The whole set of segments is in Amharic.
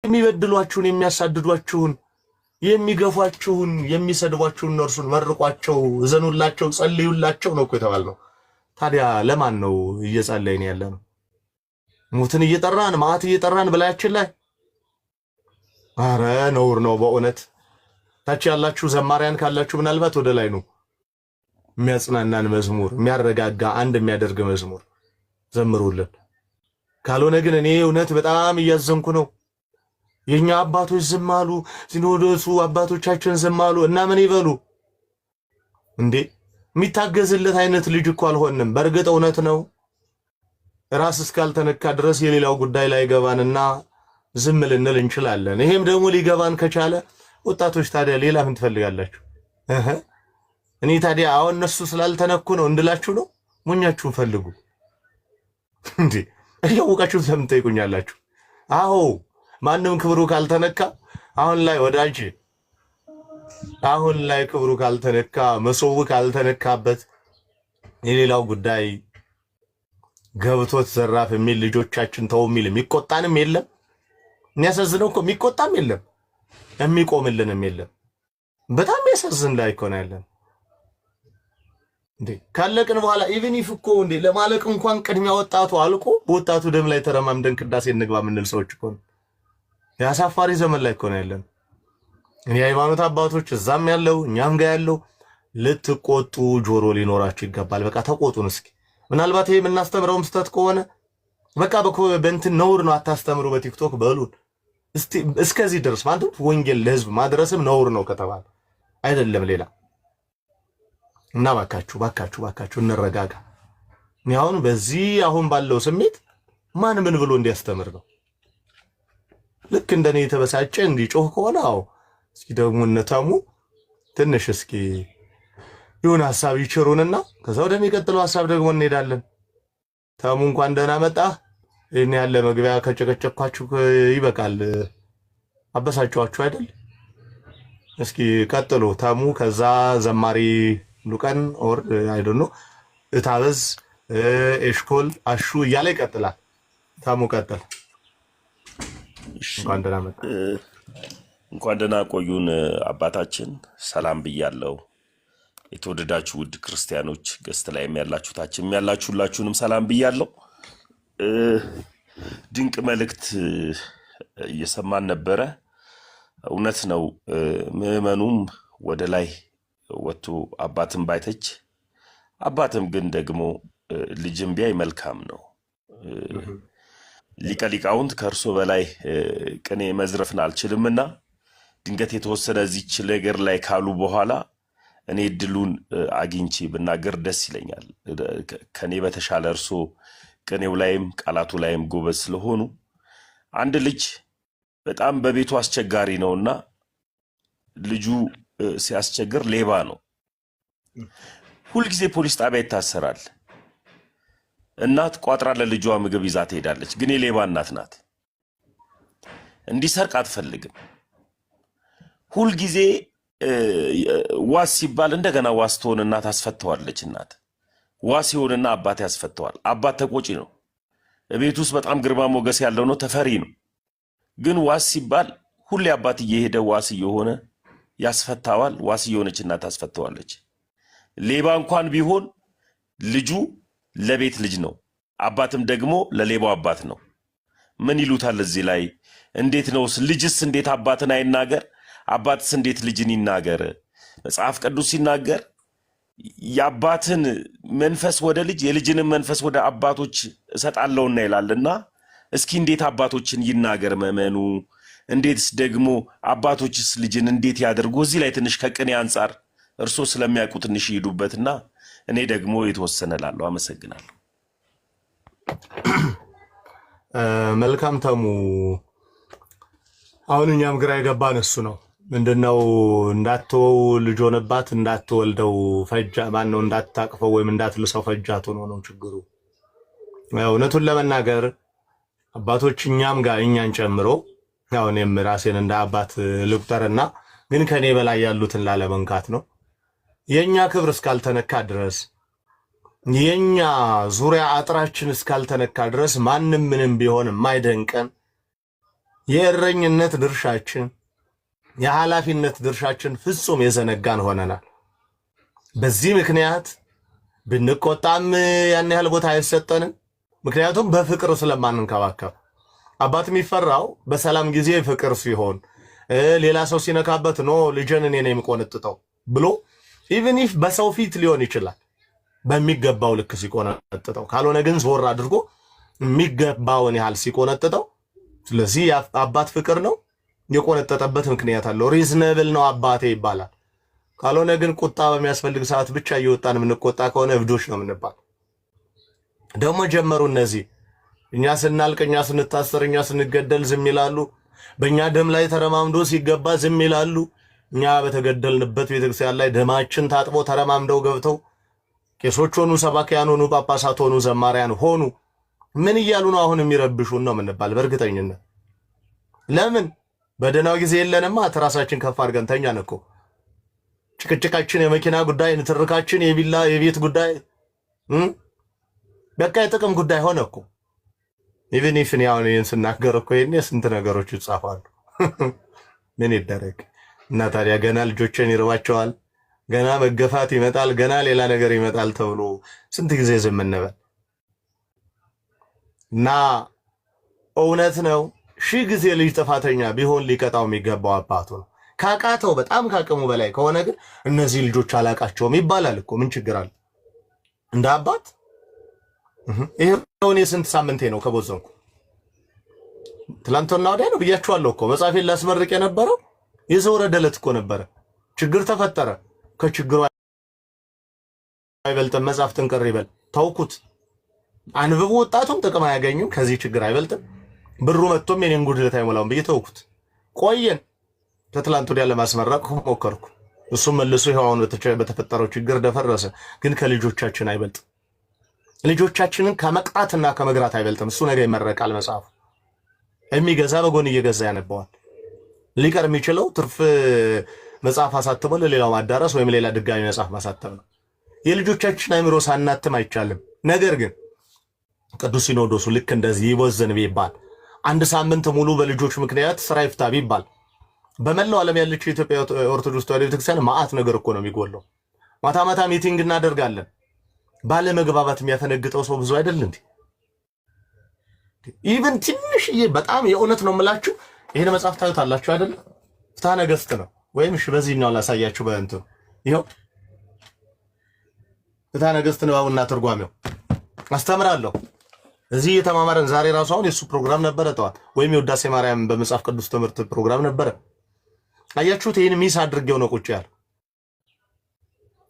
የሚበድሏችሁን የሚያሳድዷችሁን የሚገፏችሁን የሚሰድቧችሁን እነርሱን መርቋቸው እዘኑላቸው ጸልዩላቸው ነው እኮ የተባልነው። ታዲያ ለማን ነው እየጸለይን ያለነው? ሙትን እየጠራን ማት እየጠራን በላያችን ላይ? አረ ነውር ነው በእውነት። ታች ያላችሁ ዘማሪያን ካላችሁ ምናልባት ወደ ላይ ነው የሚያጽናናን መዝሙር የሚያረጋጋ አንድ የሚያደርግ መዝሙር ዘምሩልን። ካልሆነ ግን እኔ እውነት በጣም እያዘንኩ ነው። የኛ አባቶች ዝም አሉ፣ ሲኖዶሱ አባቶቻችን ዝም አሉ እና ምን ይበሉ እንዴ? የሚታገዝለት አይነት ልጅ እኮ አልሆንም። በእርግጥ እውነት ነው ራስ እስካልተነካ ድረስ የሌላው ጉዳይ ላይ ገባንና ዝም ልንል እንችላለን። ይሄም ደግሞ ሊገባን ከቻለ ወጣቶች ታዲያ ሌላ ምን ትፈልጋላችሁ? እኔ ታዲያ አሁን እነሱ ስላልተነኩ ነው እንድላችሁ ነው? ሞኛችሁን ፈልጉ እንዴ! እያወቃችሁ ለምን ትጠይቁኛላችሁ? አዎ ማንም ክብሩ ካልተነካ አሁን ላይ ወዳጅ አሁን ላይ ክብሩ ካልተነካ መሶቡ ካልተነካበት የሌላው ጉዳይ ገብቶት ዘራፍ የሚል ልጆቻችን ተው የሚል የሚቆጣንም የለም። የሚያሳዝነው እኮ የሚቆጣም የለም የሚቆምልንም የለም። በጣም ያሳዝን ላይ እኮ ነው ያለን እንዴ። ካለቅን በኋላ ኢቭን ኢፍ እኮ እንዴ ለማለቅ እንኳን ቅድሚያ ወጣቱ አልቆ በወጣቱ ደም ላይ ተረማምደን ቅዳሴ እንግባ የምንል ሰዎች እኮ ነው። ያሳፋሪ ዘመን ላይ እኮ ነው ያለን። እኔ ሃይማኖት አባቶች እዛም ያለው እኛም ጋር ያለው ልትቆጡ ጆሮ ሊኖራችሁ ይገባል። በቃ ተቆጡን እስኪ። ምናልባት ይሄ የምናስተምረውም ስተት ከሆነ በቃ በእንትን ነውር ነው አታስተምሩ በቲክቶክ በሉን እስቲ። እስከዚህ ድረስ ማለት ወንጌል ለህዝብ ማድረስም ነውር ነው ከተባለ አይደለም ሌላ። እና ባካችሁ እንረጋጋ። እኔ አሁን ባለው ስሜት ማን ምን ብሎ እንዲያስተምር ነው? ልክ እንደኔ የተበሳጨ እንዲጮህ ከሆነ አዎ እስኪ ደግሞ እነታሙ ትንሽ እስኪ ይሁን ሐሳብ ይችሩንና ከዛ ወደሚቀጥለው ሐሳብ ደግሞ እንሄዳለን። ታሙ እንኳን ደህና መጣ። እኔ ያለ መግቢያ ከጨቀጨቅኳችሁ ይበቃል። አበሳጫችሁ አይደል? እስኪ ቀጥሉ ታሙ። ከዛ ዘማሪ ሉቀን ኦር አይ ዶንት ኖ እታበዝ ኤሽኮል አሹ እያለ ይቀጥላል። ታሙ ቀጥል። እንኳን ደህና መጣ። እንኳን ደህና ቆዩን አባታችን። ሰላም ብያለሁ። የተወደዳችሁ ውድ ክርስቲያኖች ገስት ላይ ያላችሁ ታችም ያላችሁ ሁላችሁንም ሰላም ብያለሁ። ድንቅ መልእክት እየሰማን ነበረ። እውነት ነው። ምዕመኑም ወደ ላይ ወጥቶ አባትም ባይተች አባትም ግን ደግሞ ልጅም ቢያይ መልካም ነው። ሊቀ ሊቃውንት ከእርሶ በላይ ቅኔ መዝረፍን አልችልምና ድንገት የተወሰነ እዚች ነገር ላይ ካሉ በኋላ እኔ እድሉን አግኝቼ ብናገር ደስ ይለኛል። ከኔ በተሻለ እርሶ ቅኔው ላይም ቃላቱ ላይም ጎበዝ ስለሆኑ አንድ ልጅ በጣም በቤቱ አስቸጋሪ ነውና ልጁ ሲያስቸግር ሌባ ነው። ሁልጊዜ ፖሊስ ጣቢያ ይታሰራል። እናት ቋጥራ ለልጇ ምግብ ይዛ ትሄዳለች። ግን የሌባ እናት ናት። እንዲሰርቅ አትፈልግም። ሁልጊዜ ዋስ ሲባል እንደገና ዋስ ትሆንና ታስፈተዋለች እናት። ዋስ ይሆንና አባት ያስፈተዋል። አባት ተቆጪ ነው። ቤት ውስጥ በጣም ግርማ ሞገስ ያለው ነው፣ ተፈሪ ነው። ግን ዋስ ሲባል ሁሌ አባት እየሄደ ዋስ እየሆነ ያስፈታዋል። ዋስ እየሆነች እናት ታስፈተዋለች። ሌባ እንኳን ቢሆን ልጁ ለቤት ልጅ ነው፣ አባትም ደግሞ ለሌባው አባት ነው። ምን ይሉታል እዚህ ላይ? እንዴት ነው ልጅስ እንዴት አባትን አይናገር? አባትስ እንዴት ልጅን ይናገር? መጽሐፍ ቅዱስ ሲናገር የአባትን መንፈስ ወደ ልጅ የልጅንም መንፈስ ወደ አባቶች እሰጣለሁና ይላልና እስኪ እንዴት አባቶችን ይናገር መመኑ? እንዴትስ ደግሞ አባቶችስ ልጅን እንዴት ያደርጉ? እዚህ ላይ ትንሽ ከቅኔ አንጻር እርሶ ስለሚያውቁ ትንሽ ይሄዱበትና እኔ ደግሞ የተወሰነ ላለው አመሰግናለሁ። መልካም ተሙ። አሁን እኛም ግራ የገባን እሱ ነው። ምንድነው እንዳትወው ልጅ ሆነባት እንዳትወልደው ፈጃ ማን ነው እንዳታቅፈው ወይም እንዳትልሰው ፈጃቱ ነው ችግሩ። እውነቱን ለመናገር አባቶች እኛም ጋር እኛን ጨምሮ ያው እኔም ራሴን እንደ አባት ልቁጠርና ግን ከኔ በላይ ያሉትን ላለመንካት ነው። የኛ ክብር እስካልተነካ ድረስ የኛ ዙሪያ አጥራችን እስካልተነካ ድረስ ማንም ምንም ቢሆን የማይደንቀን የእረኝነት ድርሻችን የኃላፊነት ድርሻችን ፍጹም የዘነጋን ሆነናል። በዚህ ምክንያት ብንቆጣም ያን ያህል ቦታ አይሰጠንም። ምክንያቱም በፍቅር ስለማንንከባከብ አባት የሚፈራው በሰላም ጊዜ ፍቅር ሲሆን ሌላ ሰው ሲነካበት ኖ ልጅን እኔ ነኝ የምቆነጥጠው ብሎ ኢቭን ኢፍ በሰው ፊት ሊሆን ይችላል በሚገባው ልክ ሲቆነጥጠው፣ ካልሆነ ግን ዞር አድርጎ የሚገባውን ያህል ሲቆነጥጠው፣ ስለዚህ አባት ፍቅር ነው። የቆነጠጠበት ምክንያት አለው። ሪዝነብል ነው አባቴ ይባላል። ካልሆነ ግን ቁጣ በሚያስፈልግ ሰዓት ብቻ እየወጣን የምንቆጣ ከሆነ እብዶች ነው የምንባል። ደግሞ ጀመሩ እነዚህ እኛ ስናልቅ፣ እኛ ስንታሰር፣ እኛ ስንገደል ዝም ይላሉ። በእኛ ደም ላይ ተረማምዶ ሲገባ ዝም ይላሉ። እኛ በተገደልንበት ቤተክርስቲያን ላይ ደማችን ታጥቦ ተረማምደው ገብተው ቄሶች ሆኑ፣ ሰባኪያን ሆኑ፣ ጳጳሳት ሆኑ፣ ዘማሪያን ሆኑ ምን እያሉ ነው አሁን የሚረብሹን ነው የምንባል በእርግጠኝነት። ለምን በደህናው ጊዜ የለንማ ራሳችን ከፍ አድርገን ተኛን እኮ። ጭቅጭቃችን የመኪና ጉዳይ፣ ንትርካችን የቢላ የቤት ጉዳይ በቃ የጥቅም ጉዳይ ሆነ እኮ። ኢቭን ኢፍ ያው ይሄን ስናገር እኮ ይሄኔ ስንት ነገሮች ይጻፋሉ። ምን ይደረግ እና ታዲያ ገና ልጆችን ይርባቸዋል፣ ገና መገፋት ይመጣል፣ ገና ሌላ ነገር ይመጣል ተብሎ ስንት ጊዜ ዝም እንበል? እና እውነት ነው ሺህ ጊዜ ልጅ ጥፋተኛ ቢሆን ሊቀጣው የሚገባው አባቱ ነው። ካቃተው በጣም ካቅሙ በላይ ከሆነ ግን እነዚህ ልጆች አላቃቸውም ይባላል እኮ። ምን ችግር አለ? እንደ አባት ይሄው የስንት ሳምንቴ ነው ከቦዘንኩ? ትላንትና ወዲያ ነው ብያችኋለሁ እኮ። መጽሐፌን ላስመርቅ የነበረው የዘወረደ ዕለት እኮ ነበረ። ችግር ተፈጠረ። ከችግሩ አይበልጥም መጽሐፍትን ቅር ይበል ተውኩት። አንብቡ፣ ወጣቱም ጥቅም አያገኙም። ከዚህ ችግር አይበልጥም። ብሩ መጥቶም የኔን ጉድለት አይሞላውም ብዬ ተውኩት። ቆየን። ከትላንት ወዲያ ለማስመረቅ ሞከርኩ። እሱም መልሶ ይሄውን በተፈጠረው ችግር ደፈረሰ። ግን ከልጆቻችን አይበልጥም። ልጆቻችንን ከመቅጣትና ከመግራት አይበልጥም። እሱ ነገ ይመረቃል። መጽሐፉ የሚገዛ በጎን እየገዛ ያነበዋል። ሊቀር የሚችለው ትርፍ መጽሐፍ አሳትሞ ለሌላው ማዳረስ ወይም ሌላ ድጋሚ መጽሐፍ ማሳተም ነው። የልጆቻችን አእምሮ ሳናትም አይቻልም። ነገር ግን ቅዱስ ሲኖዶሱ ልክ እንደዚህ ይወዘን ቢባል፣ አንድ ሳምንት ሙሉ በልጆች ምክንያት ስራ ይፍታ ቢባል፣ በመላው ዓለም ያለችው የኢትዮጵያ ኦርቶዶክስ ተዋሕዶ ቤተክርስቲያን ማአት ነገር እኮ ነው የሚጎለው። ማታ ማታ ሚቲንግ እናደርጋለን። ባለመግባባት የሚያፈነግጠው ሰው ብዙ አይደል እንዴ? ኢቭን ትንሽዬ በጣም የእውነት ነው የምላችሁ። ይሄን መጽሐፍ ታዩታላችሁ አይደል? ፍትሐ ነገሥት ነው ወይም እሺ፣ በዚህኛው ላሳያችሁ። በእንትኑ ይሄው ፍትሐ ነገሥት ንባቡና ትርጓሜው አስተምራለሁ። እዚህ የተማማረን ዛሬ ራሱ አሁን የሱ ፕሮግራም ነበረ ጠዋት፣ ወይም የውዳሴ ማርያም በመጽሐፍ ቅዱስ ትምህርት ፕሮግራም ነበረ። አያችሁት? ይሄን ሚስ አድርጌው ነው ቁጭ ያለ።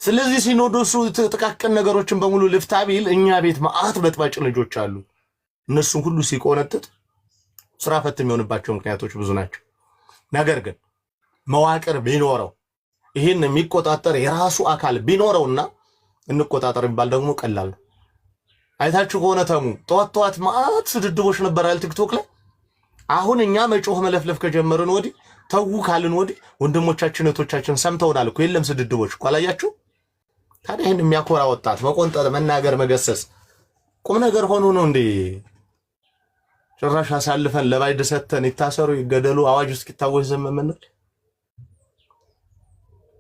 ስለዚህ ሲኖዶሱ ጥቃቅን ነገሮችን በሙሉ ልፍታ ቢል እኛ ቤት ማአት በጥባጭ ልጆች አሉ። እነሱን ሁሉ ሲቆነጥጥ ስራ ፈት የሚሆንባቸው ምክንያቶች ብዙ ናቸው። ነገር ግን መዋቅር ቢኖረው ይህን የሚቆጣጠር የራሱ አካል ቢኖረውና እንቆጣጠር የሚባል ደግሞ ቀላል ነው። አይታችሁ ከሆነ ተሙ ጠዋት ማአት ስድድቦች ነበር አይደል ቲክቶክ ላይ። አሁን እኛ መጮህ መለፍለፍ ከጀመርን ወዲህ ተው ካልን ወዲህ ወንድሞቻችን እህቶቻችን ሰምተውናል እኮ። የለም ስድድቦች እኮ አላያችሁ? ታዲያ ይህን የሚያኮራ ወጣት መቆንጠጥ፣ መናገር፣ መገሰጽ ቁም ነገር ሆኖ ነው እንዴ? ጭራሽ አሳልፈን ለባዕድ ሰተን ይታሰሩ ይገደሉ አዋጅ እስኪታወጅ ዝም የምንል?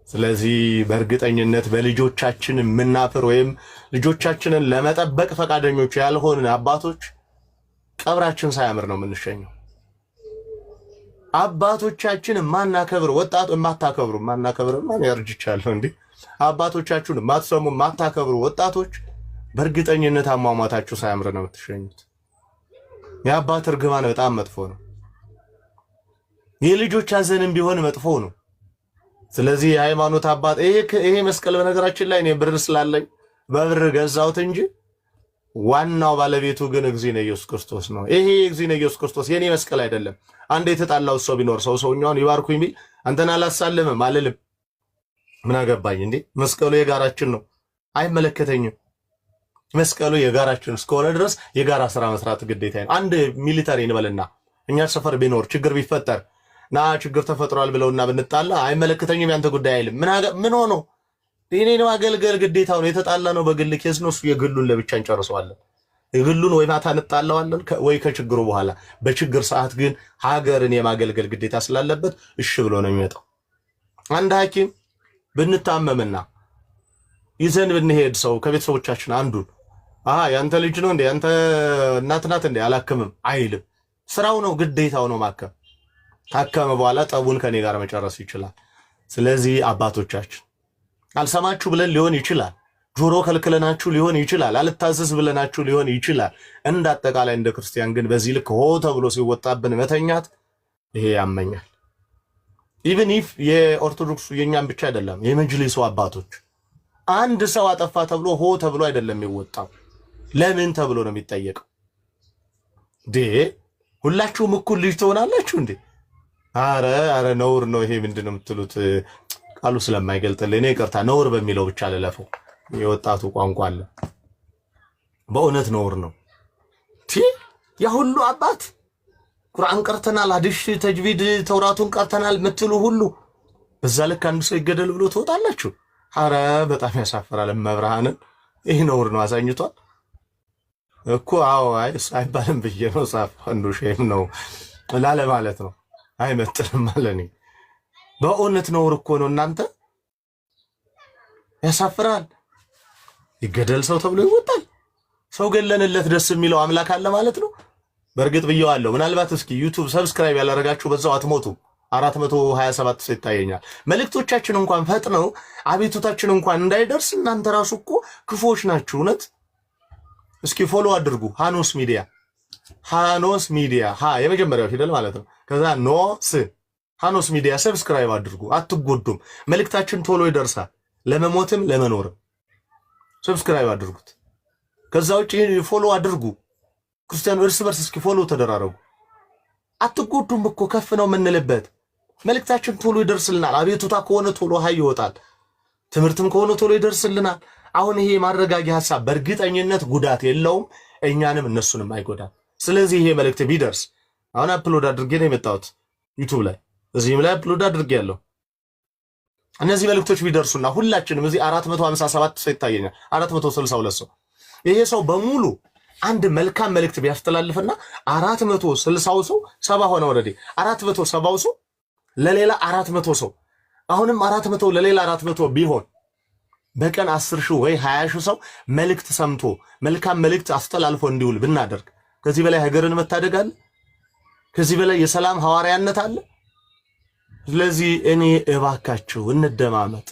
ስለዚህ በእርግጠኝነት በልጆቻችን የምናፍር ወይም ልጆቻችንን ለመጠበቅ ፈቃደኞች ያልሆንን አባቶች ቀብራችን ሳያምር ነው የምንሸኘው። አባቶቻችን ማናከብር ወጣቱ ማታከብሩ ማናከብር ማን ያርጅቻለሁ እንዴ? አባቶቻችሁን ማትሰሙ ማታከብሩ ወጣቶች በእርግጠኝነት አሟሟታችሁ ሳያምር ነው የምትሸኙት። የአባት እርግማን በጣም መጥፎ ነው። የልጆች ሐዘንም ቢሆን መጥፎ ነው። ስለዚህ የሃይማኖት አባት ይሄ መስቀል በነገራችን ላይ እኔ ብር ስላለኝ በብር ገዛሁት እንጂ ዋናው ባለቤቱ ግን እግዚእነ ኢየሱስ ክርስቶስ ነው። ይሄ እግዚእነ ኢየሱስ ክርስቶስ የኔ መስቀል አይደለም። አንድ የተጣላው ሰው ቢኖር ሰውኛውን ይባርኩ የሚል አንተን አላሳልምም አልልም። ምን አገባኝ እንዴ? መስቀሉ የጋራችን ነው፣ አይመለከተኝም። መስቀሉ የጋራችን እስከሆነ ድረስ የጋራ ስራ መስራት ግዴታ ነው። አንድ ሚሊታሪ እንበልና እኛ ሰፈር ቢኖር ችግር ቢፈጠር ና ችግር ተፈጥሯል ብለውና ብንጣላ አይመለከተኝም ያንተ ጉዳይ አይልም። ምን ሆኖ እኔ ነው አገልገል ግዴታው ነው። የተጣላ ነው በግል ኬዝ ነው፣ እሱ የግሉን ለብቻ እንጨርሰዋለን። ይግሉን ወይ ማታ እንጣላዋለን ወይ ከችግሩ በኋላ። በችግር ሰዓት ግን ሀገርን የማገልገል ግዴታ ስላለበት እሺ ብሎ ነው የሚመጣው። አንድ ሐኪም ብንታመምና ይዘን ብንሄድ ሰው ከቤተሰቦቻችን አንዱን ያንተ ልጅ ነው እንዴ ያንተ እናት ናት እንዴ አላክምም አይልም። ስራው ነው ግዴታው ነው ማከም። ካከመ በኋላ ጠቡን ከኔ ጋር መጨረስ ይችላል። ስለዚህ አባቶቻችን አልሰማችሁ ብለን ሊሆን ይችላል፣ ጆሮ ከልክለናችሁ ሊሆን ይችላል፣ አልታዘዝ ብለናችሁ ሊሆን ይችላል። እንደ አጠቃላይ እንደ ክርስቲያን ግን በዚህ ልክ ሆ ተብሎ ሲወጣብን መተኛት ይሄ ያመኛል። ኢቭን ኢፍ የኦርቶዶክሱ የኛም ብቻ አይደለም የመጅሊሱ አባቶች አንድ ሰው አጠፋ ተብሎ ሆ ተብሎ አይደለም የሚወጣው። ለምን ተብሎ ነው የሚጠየቀው? ሁላችሁም እኩል ልጅ ትሆናላችሁ እንዴ? አረ ነውር ነው ይሄ። ምንድነው የምትሉት? ቃሉ ስለማይገልጥልኝ እኔ ይቅርታ ነውር በሚለው ብቻ ልለፈው። የወጣቱ ቋንቋ አለ። በእውነት ነውር ነው። ያ ሁሉ አባት ቁርአን ቀርተናል፣ ሐዲስ ተጅዊድ ተውራቱን ቀርተናል ምትሉ ሁሉ በዛ ልክ አንድ ሰው ይገደል ብሎ ትወጣላችሁ? አረ በጣም ያሳፍራል። መብርሃንን ይህ ነውር ነው። አሳኝቷል እኮ አይባልም ብዬ ነው ጻፍ አንዱ ሼም ነው ላለ ማለት ነው። አይመጥንም ማለት ነው። በእውነት ነውር እኮ ነው እናንተ። ያሳፍራል። ይገደል ሰው ተብሎ ይወጣል። ሰው ገለንለት ደስ የሚለው አምላክ አለ ማለት ነው። በእርግጥ ብየዋለሁ። ምናልባት እስኪ ዩቲዩብ ሰብስክራይብ ያላረጋችሁ በዛው አትሞቱ። 427 ሰው ይታየኛል። መልእክቶቻችን እንኳን ፈጥነው አቤቱታችን እንኳን እንዳይደርስ እናንተ ራሱ እኮ ክፉዎች ናችሁ። እውነት እስኪ ፎሎ አድርጉ። ሃኖስ ሚዲያ የመጀመሪያው ፊደል ማለት ነው። ከዛ ኖስ ሃኖስ ሚዲያ ሰብስክራይብ አድርጉ። አትጎዱም። መልእክታችን ቶሎ ይደርሳል። ለመሞትም ለመኖርም ሰብስክራይብ አድርጉት። ከዛ ውጪ ፎሎ አድርጉ። ክርስቲያኑ እርስ በርስ እስኪ ፎሎ ተደራረጉ። አትጎዱም እኮ ከፍ ነው የምንልበት። መልእክታችን ቶሎ ይደርስልናል። አቤቱታ ከሆነ ቶሎ ሀይ ይወጣል። ትምህርትም ከሆነ ቶሎ ይደርስልናል። አሁን ይሄ ማረጋጊያ ሐሳብ በእርግጠኝነት ጉዳት የለውም፣ እኛንም እነሱንም አይጎዳም። ስለዚህ ይሄ መልእክት ቢደርስ አሁን አፕሎድ አድርጌ ነው የመጣሁት ዩቲዩብ ላይ፣ እዚህም ላይ አፕሎድ አድርጌ ያለው እነዚህ መልእክቶች ቢደርሱና ሁላችንም እዚህ 457 ሰው ይታየኛል፣ 462 ሰው ይሄ ሰው በሙሉ አንድ መልካም መልእክት ቢያስተላልፍና 460 ሰው 70 ሆነ ወረዲ 470 ሰው ለሌላ 400 ሰው አሁንም 400 ለሌላ 400 ቢሆን በቀን 10 ሺህ ወይ 20 ሺህ ሰው መልእክት ሰምቶ መልካም መልእክት አስተላልፎ እንዲውል ብናደርግ ከዚህ በላይ ሀገርን መታደግ አለ? ከዚህ በላይ የሰላም ሐዋርያነት አለ? ስለዚህ እኔ እባካችሁ እንደማመጥ።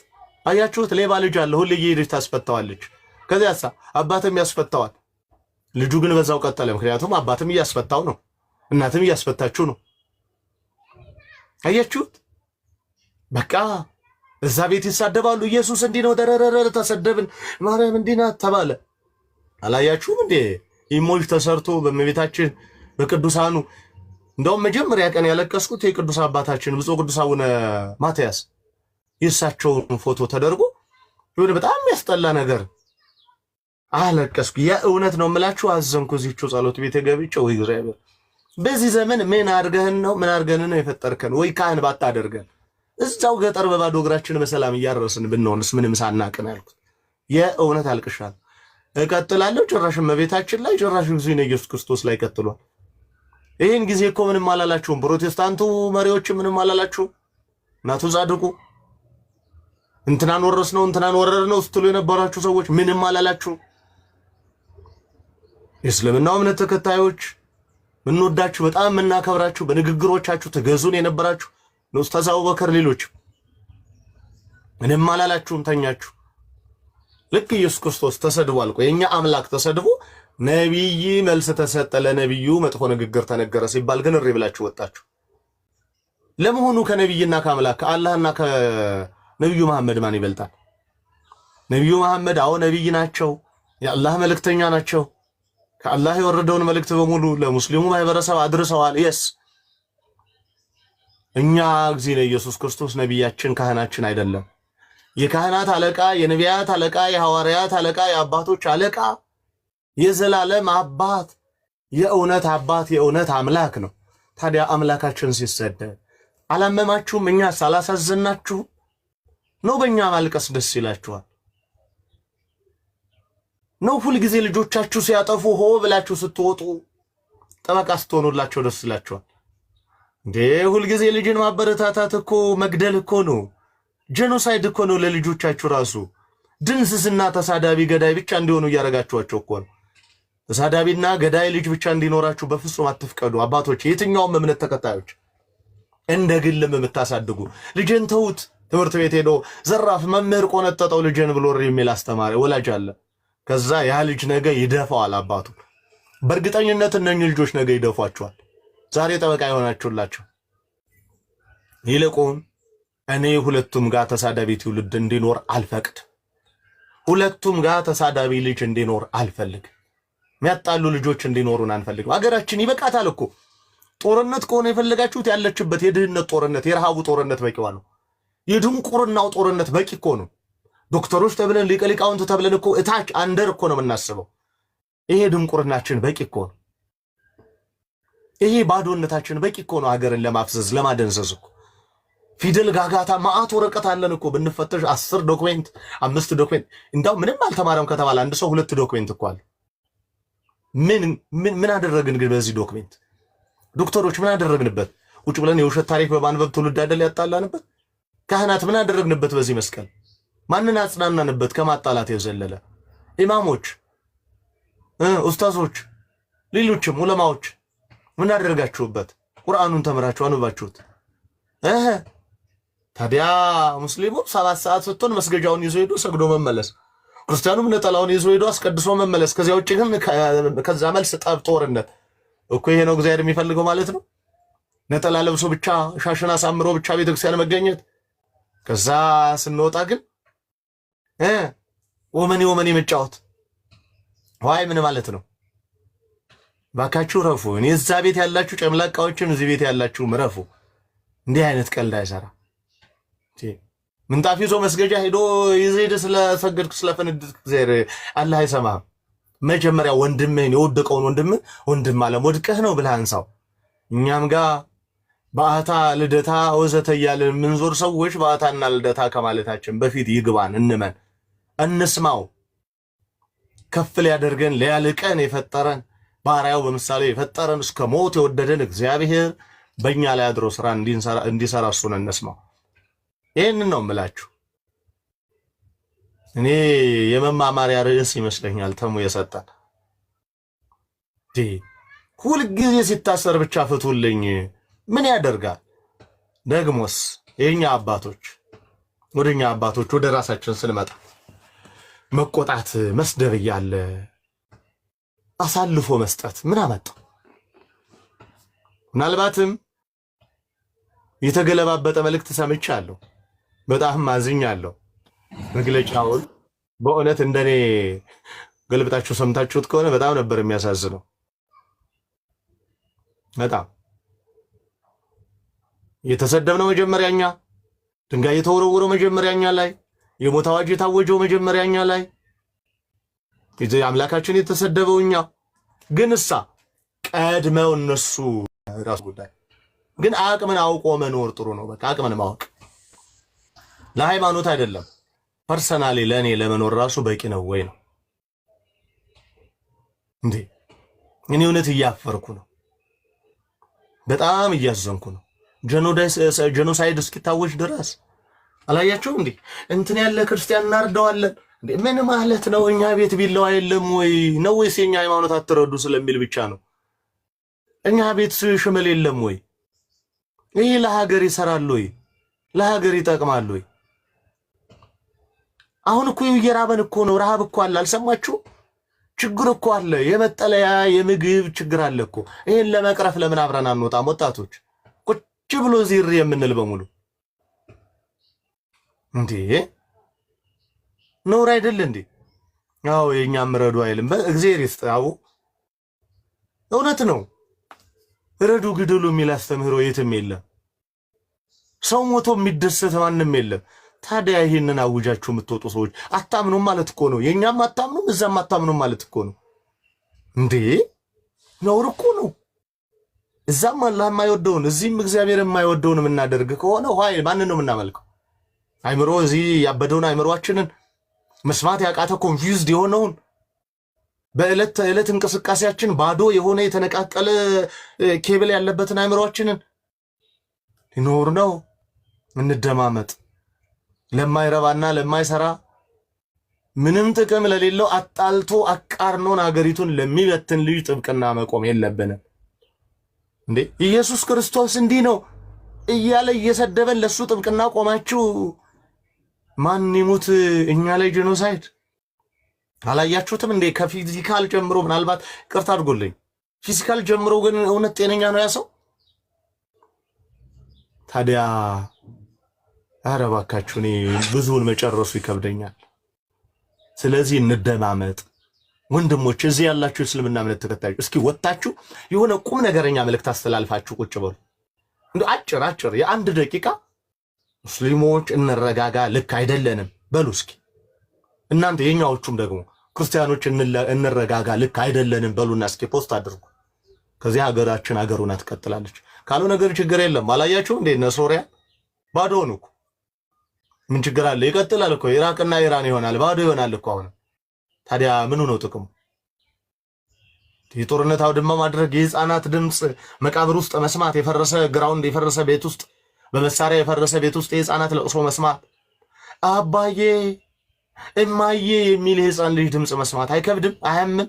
አያችሁት? ሌባ ልጅ አለ፣ ሁሌ እየሄደች ታስፈታዋለች። ከዚያሳ አባትም ያስፈታዋል። ልጁ ግን በዛው ቀጠለ። ምክንያቱም አባትም እያስፈታው ነው፣ እናትም እያስፈታችሁ ነው። አያችሁት? በቃ እዛ ቤት ይሳደባሉ። ኢየሱስ እንዲህ ነው፣ ደረረረ ተሰደብን፣ ማርያም እንዲህ ናት ተባለ። አላያችሁም እንዴ? ኢሞጅ ተሰርቶ በእመቤታችን በቅዱሳኑ። እንደውም መጀመሪያ ቀን ያለቀስኩት የቅዱስ አባታችን ብፁዕ ቅዱስ አቡነ ማትያስ የእሳቸውን ፎቶ ተደርጎ የሆነ በጣም የሚያስጠላ ነገር አለቀስኩ። የእውነት ነው የምላችሁ፣ አዘንኩ። እዚቹ ጸሎት ቤት ገብቼ ወይ እግዚአብሔር በዚህ ዘመን ምን አድርገህን ነው ነው የፈጠርከን? ወይ ካህን ባታደርገን እዛው ገጠር በባዶ እግራችን በሰላም እያረስን ብንሆንስ ምንም ሳናቅን ያልኩት። የእውነት አልቅሻለሁ። እቀጥላለሁ። ጭራሽ እመቤታችን ላይ ጭራሽ እግዚእነ ኢየሱስ ክርስቶስ ላይ ቀጥሏል። ይህን ጊዜ እኮ ምንም አላላችሁም። ፕሮቴስታንቱ መሪዎች ምንም አላላችሁም። እናቱ ጻድቁ እንትናን ወረስ ነው እንትናን ወረር ነው ስትሉ የነበራችሁ ሰዎች ምንም አላላችሁም። የእስልምናው እምነት ተከታዮች ምንወዳችሁ በጣም ምናከብራችሁ በንግግሮቻችሁ ተገዙን የነበራችሁ ኡስታዝ አቡበከር ሌሎች ምንም አላላችሁም። ተኛችሁ። ልክ ኢየሱስ ክርስቶስ ተሰድቧል። የኛ አምላክ ተሰድቦ ነብይ መልስ ተሰጠ፣ ለነብዩ መጥፎ ንግግር ተነገረ ሲባል ግን እሪ ብላችሁ ወጣችሁ። ለመሆኑ ከነብይና ከአምላክ ከአላህና ከነብዩ መሐመድ ማን ይበልጣል? ነብዩ መሐመድ አዎ ነብይ ናቸው፣ የአላህ መልእክተኛ ናቸው። ከአላህ የወረደውን መልእክት በሙሉ ለሙስሊሙ ማህበረሰብ አድርሰዋል። የስ እኛ እግዚእነ ኢየሱስ ክርስቶስ ነብያችን ካህናችን አይደለም። የካህናት አለቃ፣ የነቢያት አለቃ፣ የሐዋርያት አለቃ፣ የአባቶች አለቃ፣ የዘላለም አባት፣ የእውነት አባት፣ የእውነት አምላክ ነው። ታዲያ አምላካችን ሲሰደብ አላመማችሁም? እኛ ሳላሳዘናችሁ ነው? በእኛ ማልቀስ ደስ ይላችኋል? ነው ሁል ጊዜ ልጆቻችሁ ሲያጠፉ ሆ ብላችሁ ስትወጡ ጠበቃ ስትሆኑላቸው ደስ ይላችኋል እንዴ? ሁል ጊዜ ልጅን ማበረታታት እኮ መግደል እኮ ነው። ጄኖሳይድ እኮ ነው ለልጆቻችሁ ራሱ። ድንስስና ተሳዳቢ ገዳይ ብቻ እንዲሆኑ እያደረጋችኋቸው እኮ ነው። ተሳዳቢና ገዳይ ልጅ ብቻ እንዲኖራችሁ በፍጹም አትፍቀዱ አባቶች፣ የትኛውም እምነት ተከታዮች እንደ ግልም የምታሳድጉ። ልጅን ተውት። ትምህርት ቤት ሄዶ ዘራፍ መምህር ቆነጠጠው ልጅን ብሎ የሚል አስተማሪ ወላጅ አለ። ከዛ ያ ልጅ ነገ ይደፋዋል አባቱ። በእርግጠኝነት እነኚህ ልጆች ነገ ይደፏቸዋል። ዛሬ ጠበቃ የሆናችሁላቸው። ይልቁን እኔ ሁለቱም ጋር ተሳዳቢ ትውልድ እንዲኖር አልፈቅድ። ሁለቱም ጋር ተሳዳቢ ልጅ እንዲኖር አልፈልግ። የሚያጣሉ ልጆች እንዲኖሩን አንፈልግም። አገራችን ይበቃታል እኮ። ጦርነት ከሆነ የፈለጋችሁት ያለችበት የድህነት ጦርነት፣ የረሃቡ ጦርነት በቂዋ ነው። የድንቁርናው ጦርነት በቂ እኮ ነው። ዶክተሮች ተብለን ሊቀ ሊቃውንት ተብለን እኮ እታች አንደር እኮ ነው የምናስበው። ይሄ ድንቁርናችን በቂ እኮ ነው። ይሄ ባዶነታችን በቂ እኮ ነው። ሀገርን ለማፍዘዝ ለማደንዘዝ እኮ ፊደል ጋጋታ ማአት ወረቀት አለን እኮ ብንፈተሽ 10 ዶክሜንት 5 ዶክሜንት። እንዳው ምንም አልተማረም ከተባለ አንድ ሰው 2 ዶክሜንት እኮ አለ። ምን አደረግን ግን በዚህ ዶክሜንት? ዶክተሮች ምን አደረግንበት? ውጭ ብለን የውሸት ታሪክ በማንበብ ትውልድ አይደል ያጣላንበት? ካህናት ምን አደረግንበት? በዚህ መስቀል ማንን አጽናናንበት? ከማጣላት የዘለለ ኢማሞች፣ ኡስታዞች፣ ሌሎችም ዑለማዎች ምን አደረጋችሁበት? ቁርአኑን ተምራችሁ አንባችሁት? ታዲያ ሙስሊሙ 7 ሰዓት ስትሆን መስገጃውን ይዞ ሄዶ ሰግዶ መመለስ፣ ክርስቲያኑም ነጠላውን ይዞ ሄዶ አስቀድሶ መመለስ። ከዚያ ውጭ ግን ከዛ መልስ ጠብ፣ ጦርነት እኮ ይሄ ነው እግዚአብሔር የሚፈልገው ማለት ነው። ነጠላ ለብሶ ብቻ ሻሽን አሳምሮ ብቻ ቤተክርስቲያን መገኘት። ከዛ ስንወጣ ግን ወመኔ መጫወት። ዋይ ምን ማለት ነው? ባካችሁ ረፉ። እኔ እዛ ቤት ያላችሁ ጨምላቃዎችም እዚህ ቤት ያላችሁ ምረፉ። እንዲህ አይነት ቀልድ አይሰራ። ምንጣፍ ይዞ መስገጃ ሄዶ ይዘህ ስለሰገድክ ስለፈነድክ እግዚአብሔር አላህ አይሰማህም። መጀመሪያ ወንድምህን የወደቀውን ወንድም አለም ወድቀህ ነው ብለህ አንሳው። እኛም ጋር በአታ ልደታ ወዘተ እያልን ምንዞር ሰዎች በአታና ልደታ ከማለታችን በፊት ይግባን፣ እንመን፣ እንስማው። ከፍ ሊያደርገን ሊያልቀን የፈጠረን ባሪያው በምሳሌ የፈጠረን እስከ ሞት የወደደን እግዚአብሔር በእኛ ላይ አድሮ ስራ እንዲሰራ እሱን እንስማው። ይህንን ነው የምላችሁ። እኔ የመማማሪያ ርዕስ ይመስለኛል ተሙ የሰጠን። ሁልጊዜ ሲታሰር ብቻ ፍቱልኝ ምን ያደርጋል? ደግሞስ የኛ አባቶች ወደ ራሳችን ስንመጣ መቆጣት፣ መስደብ እያለ አሳልፎ መስጠት ምን አመጣ? ምናልባትም የተገለባበጠ መልእክት ሰምቻለሁ። በጣም ማዝኛለሁ። መግለጫውን በእውነት እንደኔ ገልብጣችሁ ሰምታችሁት ከሆነ በጣም ነበር የሚያሳዝነው። በጣም የተሰደብነው መጀመሪያኛ፣ ድንጋይ የተወረወረው መጀመሪያኛ ላይ፣ የሞት አዋጅ የታወጀው መጀመሪያኛ ላይ፣ አምላካችን የተሰደበው እኛ። ግን ቀድመው እነሱ ራሱ ጉዳይ ግን አቅምን አውቆ መኖር ጥሩ ነው። በቃ አቅምን ማወቅ ለሃይማኖት አይደለም፣ ፐርሰናሊ ለእኔ ለመኖር ራሱ በቂ ነው ወይ ነው እንዴ? እኔ እውነት እያፈርኩ ነው፣ በጣም እያዘንኩ ነው። ጄኖሳይድ እስኪታወጅ ድረስ አላያችሁም እንዴ? እንትን ያለ ክርስቲያን እናርደዋለን እንዴ? ምን ማለት ነው? እኛ ቤት ቢለው አይደለም ወይ ነው? ወይስ የኛ ሃይማኖት አትረዱ ስለሚል ብቻ ነው? እኛ ቤት ሽመል የለም ወይ? ይሄ ለሀገር ይሰራል ወይ? ለሀገር ይጠቅማል ወይ? አሁን እኮ እየራበን እኮ ነው። ረሃብ እኮ አለ። አልሰማችሁ? ችግር እኮ አለ። የመጠለያ የምግብ ችግር አለ እኮ። ይሄን ለመቅረፍ ለምን አብረን አንወጣም? ወጣቶች ቁጭ ብሎ ዚር የምንል በሙሉ እንዴ ኖር አይደል እንዴ? አዎ የኛም ረዱ አይልም። በእግዚአብሔር ይስጣው። እውነት ነው። ረዱ ግደሉ የሚል አስተምህሮ የትም የለም። ሰው ሞቶ የሚደሰት ማንም የለም። ታዲያ ይሄንን አውጃችሁ የምትወጡ ሰዎች አታምኑም ማለት እኮ ነው። የኛም አታምኑም፣ እዛም አታምኑም ማለት እኮ ነው እንዴ። ነውር እኮ ነው። እዛም አላህ የማይወደውን እዚህም እግዚአብሔር የማይወደውን የምናደርግ ከሆነ ሆይ ማንን ነው የምናመልከው? አይምሮ እዚህ ያበደውን አይምሮአችንን መስማት ያቃተ ኮንፊውዝድ የሆነውን በእለት ተእለት እንቅስቃሴያችን ባዶ የሆነ የተነቃቀለ ኬብል ያለበትን አእምሮአችንን ይኖር ነው። እንደማመጥ ለማይረባና ለማይሰራ ምንም ጥቅም ለሌለው አጣልቶ አቃርኖን አገሪቱን ለሚበትን ልጅ ጥብቅና መቆም የለብንም እንዴ። ኢየሱስ ክርስቶስ እንዲህ ነው እያለ እየሰደበን ለሱ ጥብቅና ቆማችሁ ማን ይሙት እኛ ላይ ጄኖሳይድ አላያችሁትም እንዴ? ከፊዚካል ጀምሮ ምናልባት ቅርታ አድርጎልኝ ፊዚካል ጀምሮ ግን እውነት ጤነኛ ነው ያ ሰው? ታዲያ ኧረ እባካችሁ እኔ ብዙውን መጨረሱ ይከብደኛል። ስለዚህ እንደማመጥ ወንድሞች፣ እዚህ ያላችሁ እስልምና እምነት ተከታዮች እስኪ ወጣችሁ የሆነ ቁም ነገረኛ መልእክት አስተላልፋችሁ ቁጭ በሉ። እንዴ አጭር የአንድ ደቂቃ ሙስሊሞች እንረጋጋ፣ ልክ አይደለንም በሉ እስኪ። እናንተ የኛዎቹም ደግሞ ክርስቲያኖች እንረጋጋ፣ ልክ አይደለንም በሉና እስኪ ፖስት አድርጉ። ከዚህ ሀገራችን ሀገሩና ትቀጥላለች። ካልሆነ ነገር ችግር የለም። አላያችሁ እንዴ እነ ሶሪያ ባዶ ሆኑ እኮ። ምን ችግር አለ? ይቀጥላል እኮ ኢራቅና ኢራን ይሆናል፣ ባዶ ይሆናል እኮ አሁን። ታዲያ ምኑ ነው ጥቅሙ? የጦርነት አውድማ ማድረግ፣ የህፃናት ድምፅ መቃብር ውስጥ መስማት፣ የፈረሰ ግራውንድ፣ የፈረሰ ቤት ውስጥ በመሳሪያ የፈረሰ ቤት ውስጥ የህፃናት ለቅሶ መስማት፣ አባዬ እማዬ የሚል የህፃን ልጅ ድምፅ መስማት አይከብድም? አያምም?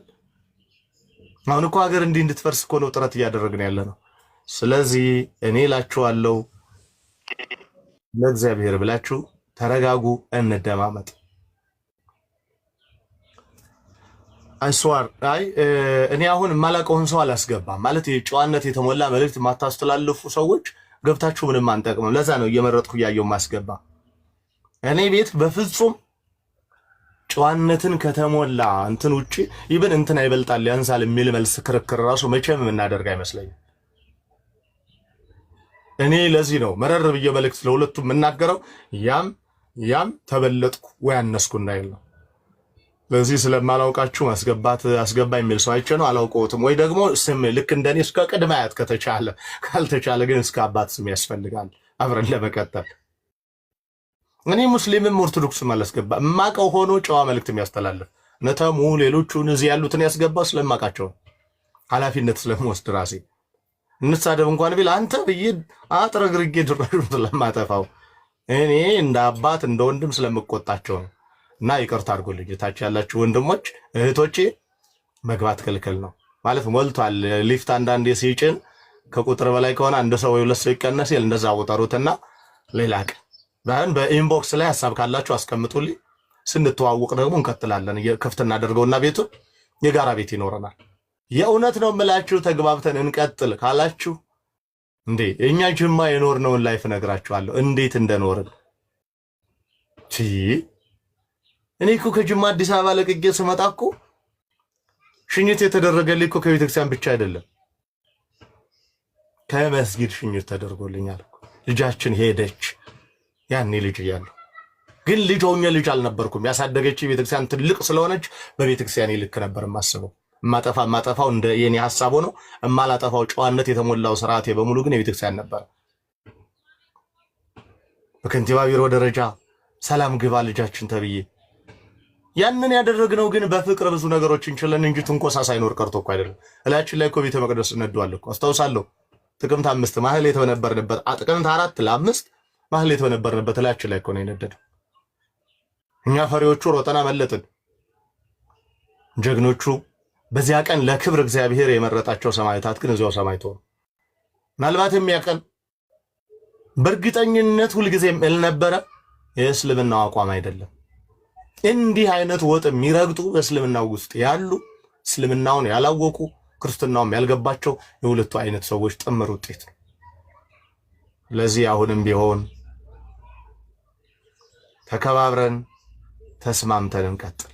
አሁን እኮ ሀገር እንዲህ እንድትፈርስ እኮ ነው ጥረት እያደረግን ያለ ነው። ስለዚህ እኔ እላችኋለሁ ለእግዚአብሔር ብላችሁ ተረጋጉ፣ እንደማመጥ። አይስዋር እኔ አሁን የማላውቀውን ሰው አላስገባም። ማለት የጨዋነት የተሞላ መልእክት የማታስተላልፉ ሰዎች ገብታችሁ ምንም አንጠቅምም። ለዛ ነው እየመረጥኩ እያየው ማስገባ። እኔ ቤት በፍጹም ጨዋነትን ከተሞላ እንትን ውጪ ይብን እንትን አይበልጣል ያንሳል የሚል መልስ ክርክር ራሱ መቼም የምናደርግ አይመስለኝም። እኔ ለዚህ ነው መረር ብዬ መልእክት ለሁለቱም የምናገረው። ያም ተበለጥኩ ወይ አነስኩ እንዳይል ነው። ለዚህ ስለማላውቃችሁ ማስገባት አስገባ የሚል ሰው አይቼ ነው አላውቀውትም። ወይ ደግሞ ስም ልክ እንደኔ እስከ ቅድመ አያት ከተቻለ፣ ካልተቻለ ግን እስከ አባት ስም ያስፈልጋል አብረን ለመቀጠል። እኔ ሙስሊምም ኦርቶዶክስም አላስገባ። የማውቀው ሆኖ ጨዋ መልእክት የሚያስተላልፍ ነተሙ ሌሎቹን እዚህ ያሉትን ያስገባው ስለማውቃቸው ኃላፊነት ስለምወስድ ራሴ እንሳደብ እንኳን ቢል አንተ ብዬ አጥረግርጌ ድራሹን ስለማጠፋው እኔ እንደ አባት እንደ ወንድም ስለምቆጣቸው ነው። እና ይቅርታ አድርጎልኝ ታች ያላችሁ ወንድሞች እህቶቼ፣ መግባት ክልክል ነው ማለት ሞልቷል። ሊፍት አንዳንዴ ሲጭን ከቁጥር በላይ ከሆነ አንድ ሰው ወይ ሁለት ሰው ይቀነስ ይል እንደዛ ወጣሩትና ሌላ ቀን በኢንቦክስ ላይ ሐሳብ ካላችሁ አስቀምጡልኝ። ስንተዋወቅ ደግሞ እንቀጥላለን። ክፍት እናደርገውና ቤቱን የጋራ ቤት ይኖረናል። የእውነት ነው የምላችሁ። ተግባብተን እንቀጥል ካላችሁ እንዴ እኛ ጅማ የኖርነውን ላይፍ ነግራችኋለሁ እንዴት እንደኖርን። እኔ እኮ ከጅማ አዲስ አበባ ለቅቄ ስመጣ እኮ ሽኝት የተደረገልኝ እኮ ከቤተክርስቲያን ብቻ አይደለም ከመስጊድ ሽኝት ተደርጎልኛል። ልጃችን ሄደች። ያኔ ልጅ እያለሁ ግን ልጅ ሆኜ ልጅ አልነበርኩም። ያሳደገች ቤተክርስቲያን ትልቅ ስለሆነች በቤተክርስቲያን ልክ ነበር የማስበው። ማጠፋው እንደ የኔ ሐሳብ ሆኖ እማላጠፋው ጨዋነት የተሞላው ስርዓቴ በሙሉ ግን የቤተክርስቲያን ነበር። በከንቲባ ቢሮ ደረጃ ሰላም ግባ ልጃችን ተብዬ ያንን ያደረግነው ግን በፍቅር ብዙ ነገሮች እንችለን እንጂ ትንኮሳ ሳይኖር ቀርቶ እኮ አይደለም። እላችን ላይ እኮ ቤተ መቅደስ ነዷል እኮ አስታውሳለሁ። ጥቅምት 5 ማህሌት በነበርንበት ጥቅምት 4 ለ5 ማህሌት በነበርንበት እላችን ላይ እኮ ነው የነደደው። እኛ ፈሪዎቹ ሮጠና መለጥን። ጀግኖቹ በዚያ ቀን ለክብር እግዚአብሔር የመረጣቸው ሰማዕታት ግን እዚያው ሰማዕት ሆኑ። ምናልባት የሚያቀን በእርግጠኝነት ሁልጊዜም እልነበረ የእስልምናው አቋም አይደለም። እንዲህ አይነት ወጥ የሚረግጡ በእስልምናው ውስጥ ያሉ እስልምናውን ያላወቁ ክርስትናውም ያልገባቸው የሁለቱ አይነት ሰዎች ጥምር ውጤት ነው። ለዚህ አሁንም ቢሆን ተከባብረን ተስማምተን እንቀጥል።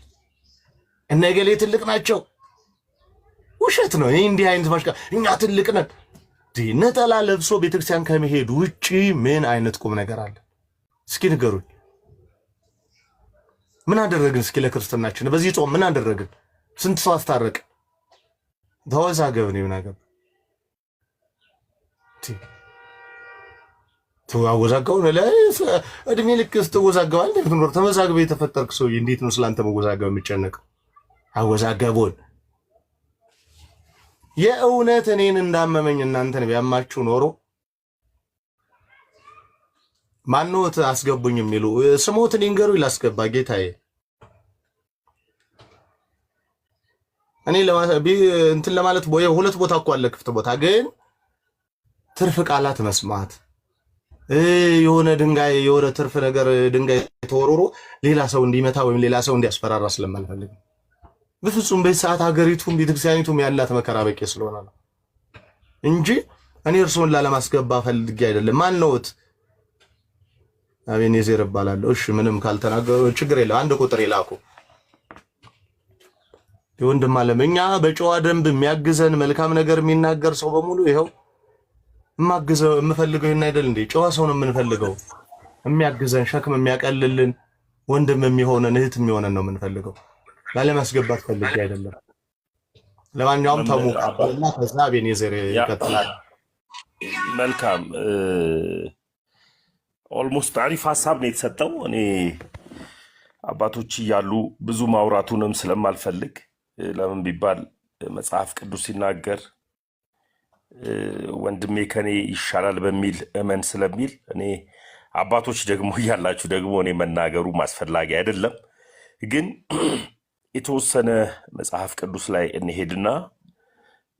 እነገሌ ትልቅ ናቸው፣ ውሸት ነው። እንዲህ አይነት ማሽቃ እኛ ትልቅ ነን። ነጠላ ለብሶ ቤተክርስቲያን ከመሄድ ውጪ ምን አይነት ቁም ነገር አለ? እስኪ ንገሩኝ። ምን አደረግን? እስኪ ለክርስትናችን በዚህ ጾም ምን አደረግን? ስንት ሰው አስታረቅ? ተወዛገብን ይናገር ተወዛገው ነው እድሜ ልክ ስትወዛገባል እንዴት ነው? ተመዛግበ የተፈጠርክ ሰው እንዴት ነው ስላንተ መወዛገብ የሚጨነቀው? አወዛገቡን የእውነት እኔን እንዳመመኝ እናንተን ቢያማችሁ ኖሮ ማንወት አስገቡኝ የሚሉ ስሞትን ይንገሩ ይላስገባ ጌታዬ። እኔ እንትን ለማለት ሁለት ቦታ እኮ አለ ክፍት ቦታ፣ ግን ትርፍ ቃላት መስማት የሆነ ድንጋይ የሆነ ትርፍ ነገር ድንጋይ ተወርሮ ሌላ ሰው እንዲመታ ወይም ሌላ ሰው እንዲያስፈራራ ስለማልፈልግ በፍጹም በሰዓት ሀገሪቱም ቤተክርስቲያኒቱም ያላት መከራ በቂ ስለሆነ ነው እንጂ እኔ እርሶን ላለማስገባ ፈልጌ አይደለም። ማን ነውት? አቤኔዘር እባላለሁ። እሺ ምንም ካልተናገሩ ችግር የለም። አንድ ቁጥር ይላኩ። የወንድም አለምኛ በጨዋ ደንብ የሚያግዘን መልካም ነገር የሚናገር ሰው በሙሉ ይኸው ማግዘው የምፈልገው ይሄን አይደል እንዴ? ጨዋ ሰው ነው የምንፈልገው። የሚያግዘን ሸክም የሚያቀልልን ወንድም የሚሆነን እህት የሚሆነን ነው የምንፈልገው። ላለማስገባት ፈልጌ አይደለም። ለማንኛውም ተሙቃበልና ከዛ አቤኔዘር ይከተላል። መልካም ኦልሞስት አሪፍ ሀሳብ ነው የተሰጠው። እኔ አባቶች እያሉ ብዙ ማውራቱንም ስለማልፈልግ ለምን ቢባል መጽሐፍ ቅዱስ ሲናገር ወንድሜ ከኔ ይሻላል በሚል እመን ስለሚል እኔ አባቶች ደግሞ እያላችሁ ደግሞ እኔ መናገሩ ማስፈላጊ አይደለም። ግን የተወሰነ መጽሐፍ ቅዱስ ላይ እንሄድና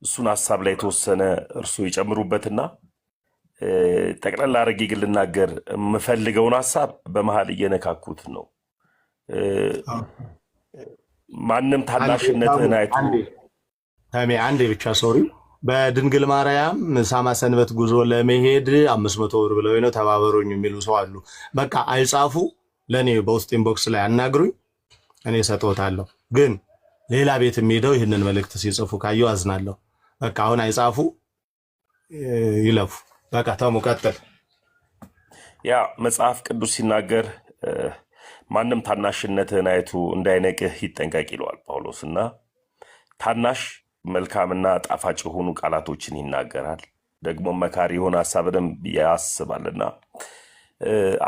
እሱን ሀሳብ ላይ የተወሰነ እርሱ ይጨምሩበትና ጠቅላላ አድርጌ ግን ልናገር የምፈልገውን ሀሳብ በመሀል እየነካኩት ነው። ማንም ታናሽነትህን አይቶ አንዴ ብቻ ሶሪ በድንግል ማርያም ሳማ ሰንበት ጉዞ ለመሄድ 500 ብር ብለው ነው ተባበሩኝ የሚሉ ሰው አሉ። በቃ አይጻፉ፣ ለኔ በውስጥ ኢንቦክስ ላይ አናግሩኝ፣ እኔ ሰጥቶታለሁ። ግን ሌላ ቤት የሚሄደው ይህንን መልእክት ሲጽፉ ካየው አዝናለሁ። በቃ አሁን አይጻፉ፣ ይለፉ። በቃ ተሙ ቀጥል። ያ መጽሐፍ ቅዱስ ሲናገር ማንም ታናሽነትህን አይቶ እንዳይነቅህ ይጠንቀቅ ይለዋል ጳውሎስ። እና ታናሽ መልካምና ጣፋጭ የሆኑ ቃላቶችን ይናገራል። ደግሞ መካሪ የሆነ ሀሳብንም ያስባልና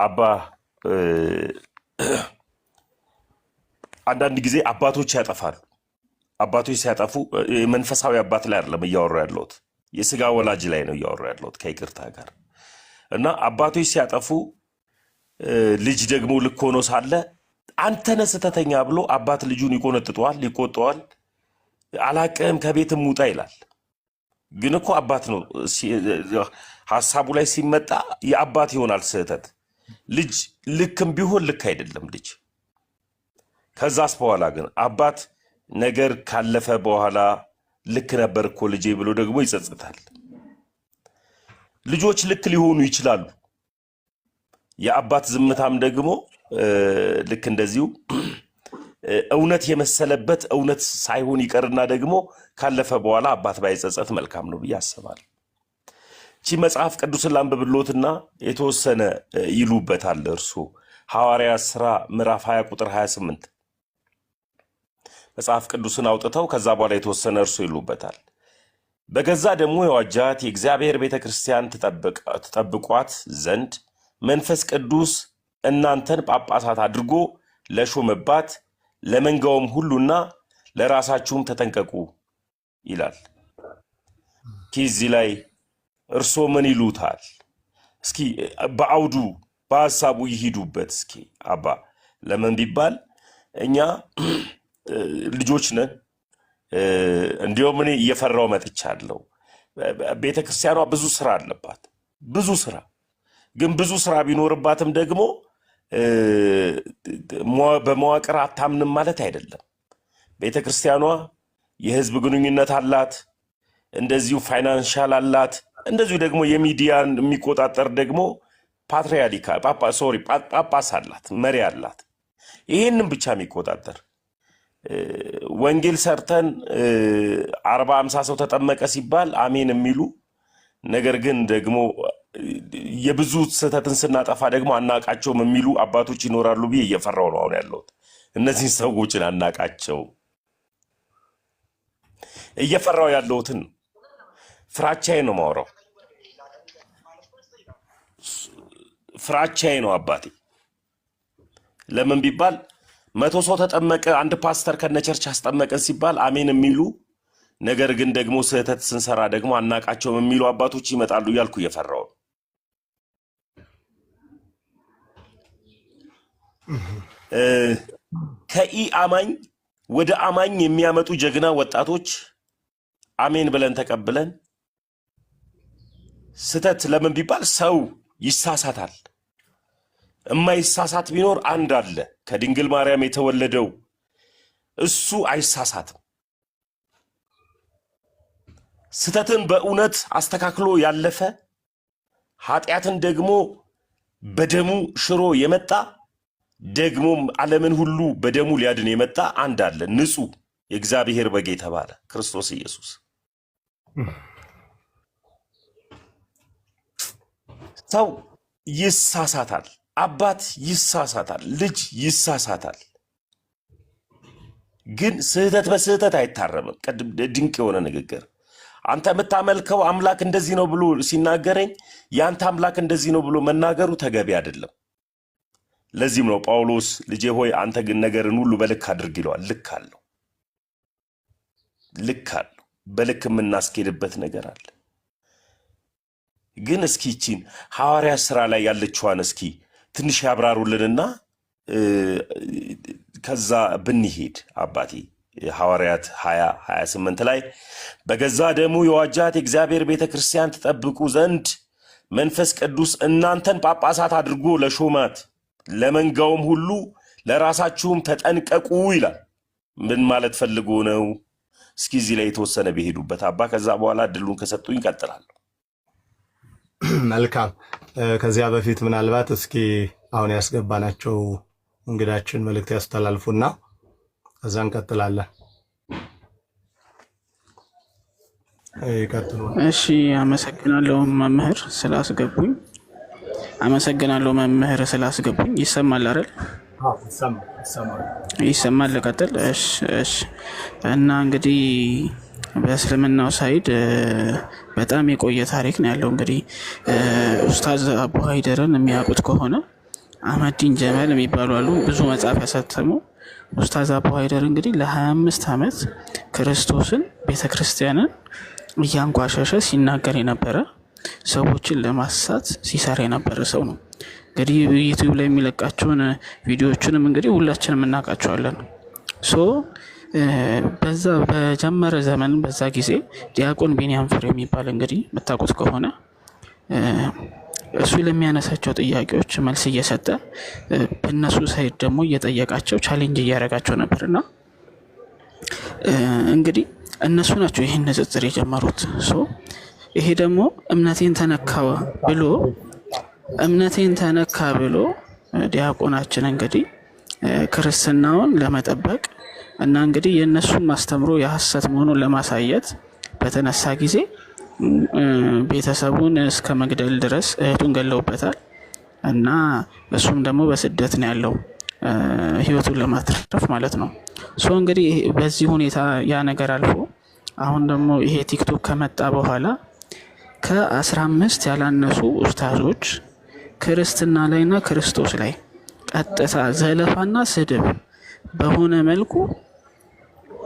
አባ አንዳንድ ጊዜ አባቶች ያጠፋሉ። አባቶች ሲያጠፉ መንፈሳዊ አባት ላይ አይደለም እያወራ ያለሁት፣ የስጋ ወላጅ ላይ ነው እያወራ ያለሁት ከይቅርታ ጋር። እና አባቶች ሲያጠፉ ልጅ ደግሞ ልክ ሆኖ ሳለ አንተ ነህ ስህተተኛ ብሎ አባት ልጁን ይቆነጥጠዋል፣ ይቆጠዋል። አላቅም ከቤትም ውጣ ይላል። ግን እኮ አባት ነው። ሀሳቡ ላይ ሲመጣ የአባት ይሆናል ስህተት። ልጅ ልክም ቢሆን ልክ አይደለም ልጅ። ከዛስ በኋላ ግን አባት ነገር ካለፈ በኋላ ልክ ነበር እኮ ልጄ ብሎ ደግሞ ይጸጽታል። ልጆች ልክ ሊሆኑ ይችላሉ። የአባት ዝምታም ደግሞ ልክ እንደዚሁ እውነት የመሰለበት እውነት ሳይሆን ይቀርና ደግሞ ካለፈ በኋላ አባት ባይጸጸት መልካም ነው ብዬ አስባለሁ። እቺ መጽሐፍ ቅዱስን ላንብብሎትና የተወሰነ ይሉበታል። እርሱ ሐዋርያት ሥራ ምዕራፍ 20 ቁጥር 28 መጽሐፍ ቅዱስን አውጥተው ከዛ በኋላ የተወሰነ እርሱ ይሉበታል። በገዛ ደግሞ የዋጃት የእግዚአብሔር ቤተክርስቲያን ትጠብቋት ዘንድ መንፈስ ቅዱስ እናንተን ጳጳሳት አድርጎ ለሾመባት ለመንጋውም ሁሉና ለራሳችሁም ተጠንቀቁ ይላል። ከዚህ ላይ እርሶ ምን ይሉታል? እስኪ በአውዱ በሐሳቡ ይሂዱበት። እስኪ አባ ለምን ቢባል እኛ ልጆች ነን። እንዲያውም እኔ እየፈራው መጥቻለሁ። ቤተክርስቲያኗ ብዙ ስራ አለባት፣ ብዙ ስራ። ግን ብዙ ስራ ቢኖርባትም ደግሞ በመዋቅር አታምንም ማለት አይደለም። ቤተክርስቲያኗ የህዝብ ግንኙነት አላት፣ እንደዚሁ ፋይናንሻል አላት፣ እንደዚሁ ደግሞ የሚዲያን የሚቆጣጠር ደግሞ ጳጳስ አላት፣ መሪ አላት። ይሄንን ብቻ የሚቆጣጠር ወንጌል ሰርተን 40-50 ሰው ተጠመቀ ሲባል አሜን የሚሉ ነገር ግን ደግሞ የብዙ ስህተትን ስናጠፋ ደግሞ አናቃቸውም የሚሉ አባቶች ይኖራሉ ብዬ እየፈራው ነው አሁን ያለሁት። እነዚህን ሰዎችን አናቃቸው እየፈራው ያለሁትን ፍራቻዬ ነው ማውራው፣ ፍራቻዬ ነው አባቴ። ለምን ቢባል 100 ሰው ተጠመቀ፣ አንድ ፓስተር ከነቸርች አስጠመቀን ሲባል አሜን የሚሉ ነገር ግን ደግሞ ስህተት ስንሰራ ደግሞ አናቃቸውም የሚሉ አባቶች ይመጣሉ እያልኩ እየፈራሁ ነው። ከኢ አማኝ ወደ አማኝ የሚያመጡ ጀግና ወጣቶች አሜን ብለን ተቀብለን ስህተት ለምን ቢባል ሰው ይሳሳታል። የማይሳሳት ቢኖር አንድ አለ፣ ከድንግል ማርያም የተወለደው እሱ አይሳሳትም። ስህተትን በእውነት አስተካክሎ ያለፈ ኃጢአትን ደግሞ በደሙ ሽሮ የመጣ ደግሞም ዓለምን ሁሉ በደሙ ሊያድን የመጣ አንድ አለ፣ ንጹሕ የእግዚአብሔር በግ የተባለ ክርስቶስ ኢየሱስ። ሰው ይሳሳታል፣ አባት ይሳሳታል፣ ልጅ ይሳሳታል። ግን ስህተት በስህተት አይታረምም። ድንቅ የሆነ ንግግር። አንተ የምታመልከው አምላክ እንደዚህ ነው ብሎ ሲናገረኝ ያንተ አምላክ እንደዚህ ነው ብሎ መናገሩ ተገቢ አይደለም። ለዚህም ነው ጳውሎስ ልጄ ሆይ አንተ ግን ነገርን ሁሉ በልክ አድርግ ይለዋል። ልክ አለው፣ ልክ አለው። በልክ የምናስኬድበት ነገር አለ። ግን እስኪ ይቺን ሐዋርያ ሥራ ላይ ያለችዋን እስኪ ትንሽ ያብራሩልንና ከዛ ብንሄድ አባቴ። ሐዋርያት 20:28 ላይ በገዛ ደሙ የዋጃት የእግዚአብሔር ቤተ ክርስቲያን ትጠብቁ ዘንድ መንፈስ ቅዱስ እናንተን ጳጳሳት አድርጎ ለሾማት ለመንጋውም ሁሉ ለራሳችሁም ተጠንቀቁ ይላል። ምን ማለት ፈልጎ ነው? እስኪ እዚህ ላይ የተወሰነ ቢሄዱበት አባ። ከዛ በኋላ እድሉን ከሰጡኝ እቀጥላለሁ። መልካም። ከዚያ በፊት ምናልባት እስኪ አሁን ያስገባናቸው እንግዳችን መልእክት ያስተላልፉና ከዛ እንቀጥላለን። ይቀጥሉ። እሺ፣ አመሰግናለሁ መምህር ስላስገቡኝ። ይሰማል አይደል? ይሰማል። ልቀጥል? እሺ። እና እንግዲህ በእስልምናው ሳይድ በጣም የቆየ ታሪክ ነው ያለው። እንግዲህ ኡስታዝ አቡ ሀይደርን የሚያውቁት ከሆነ አህመዲን ጀመል የሚባሉ አሉ፣ ብዙ መጽሐፍ ያሳተሙ። ኡስታዝ አቡ ሀይደር እንግዲህ ለ25 ዓመት ክርስቶስን ቤተክርስቲያንን እያንቋሸሸ ሲናገር የነበረ ሰዎችን ለማሳት ሲሰራ የነበረ ሰው ነው። እንግዲህ ዩቲዩብ ላይ የሚለቃቸውን ቪዲዮዎችንም እንግዲህ ሁላችንም እናውቃቸዋለን። በዛ በጀመረ ዘመን በዛ ጊዜ ዲያቆን ቢንያም ፍሬ የሚባል እንግዲህ የምታውቁት ከሆነ እሱ ለሚያነሳቸው ጥያቄዎች መልስ እየሰጠ በእነሱ ሳይድ ደግሞ እየጠየቃቸው ቻሌንጅ እያደረጋቸው ነበርና እንግዲህ እነሱ ናቸው ይህን ንጽጽር የጀመሩት። ይሄ ደግሞ እምነቴን ተነካ ብሎ ዲያቆናችን እንግዲህ ክርስትናውን ለመጠበቅ እና እንግዲህ የእነሱን ማስተምሮ የሐሰት መሆኑን ለማሳየት በተነሳ ጊዜ ቤተሰቡን እስከ መግደል ድረስ እህቱን ገለውበታል። እና እሱም ደግሞ በስደት ነው ያለው ህይወቱን ለማትረፍ ማለት ነው። እንግዲህ በዚህ ሁኔታ ያ ነገር አልፎ አሁን ደግሞ ይሄ ቲክቶክ ከመጣ በኋላ ከ15 ያላነሱ ኡስታዞች ክርስትና ላይና ክርስቶስ ላይ ቀጥታ ዘለፋና ስድብ በሆነ መልኩ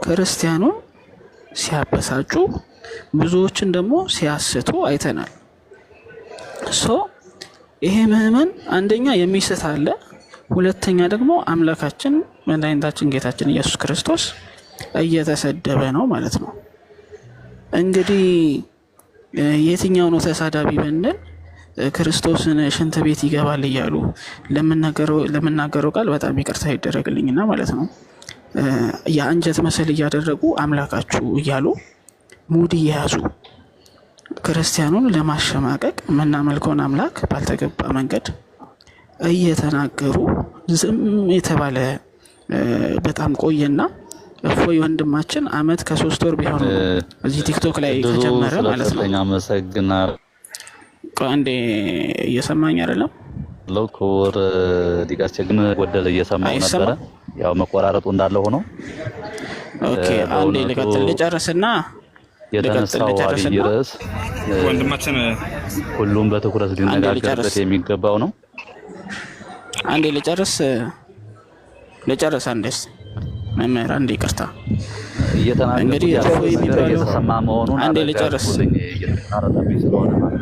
ክርስቲያኑን ሲያበሳጩ ብዙዎችን ደግሞ ሲያስቱ አይተናል። ይሄ ምዕመን አንደኛ የሚስት አለ፣ ሁለተኛ ደግሞ አምላካችን መድኃኒታችን ጌታችን ኢየሱስ ክርስቶስ እየተሰደበ ነው ማለት ነው። እንግዲህ የትኛው ነው ተሳዳቢ ብንል ክርስቶስን ሽንት ቤት ይገባል እያሉ ለምናገረው ቃል በጣም ይቅርታ ይደረግልኝና ማለት ነው የአንጀት መሰል እያደረጉ አምላካችሁ እያሉ ሙድ እየያዙ ክርስቲያኑን ለማሸማቀቅ የምናመልከውን አምላክ ባልተገባ መንገድ እየተናገሩ ዝም የተባለ በጣም ቆየና እፎይ ወንድማችን አመት ከ3 ወር ቢሆን እዚህ ቲክቶክ ላይ ከጀመረ ማለት ነው። አመሰግናለሁ። አንዴ እየሰማኝ አይደለም? ለኮር ዲጋስቸግን ወደለ እየሰማው ነበረ። ያው መቆራረጡ እንዳለ ሆኖ ኦኬ፣ አንዴ ልጨርስና የተነሳው አብይ ርዕስ ወንድማችን ሁሉም በትኩረት ሊነጋገርበት የሚገባው ነው። አንዴ ልጨርስ አንዴስ መምህር አንዴ ይቅርታ። እንግዲህ እየተናገርኩት እፎይ ያለው ነገር የሚባለው እየተሰማ መሆኑን አንዴ ልጨርስ አረጋግጡልኝ። እየተቋረጠብኝ ስለሆነ ማለት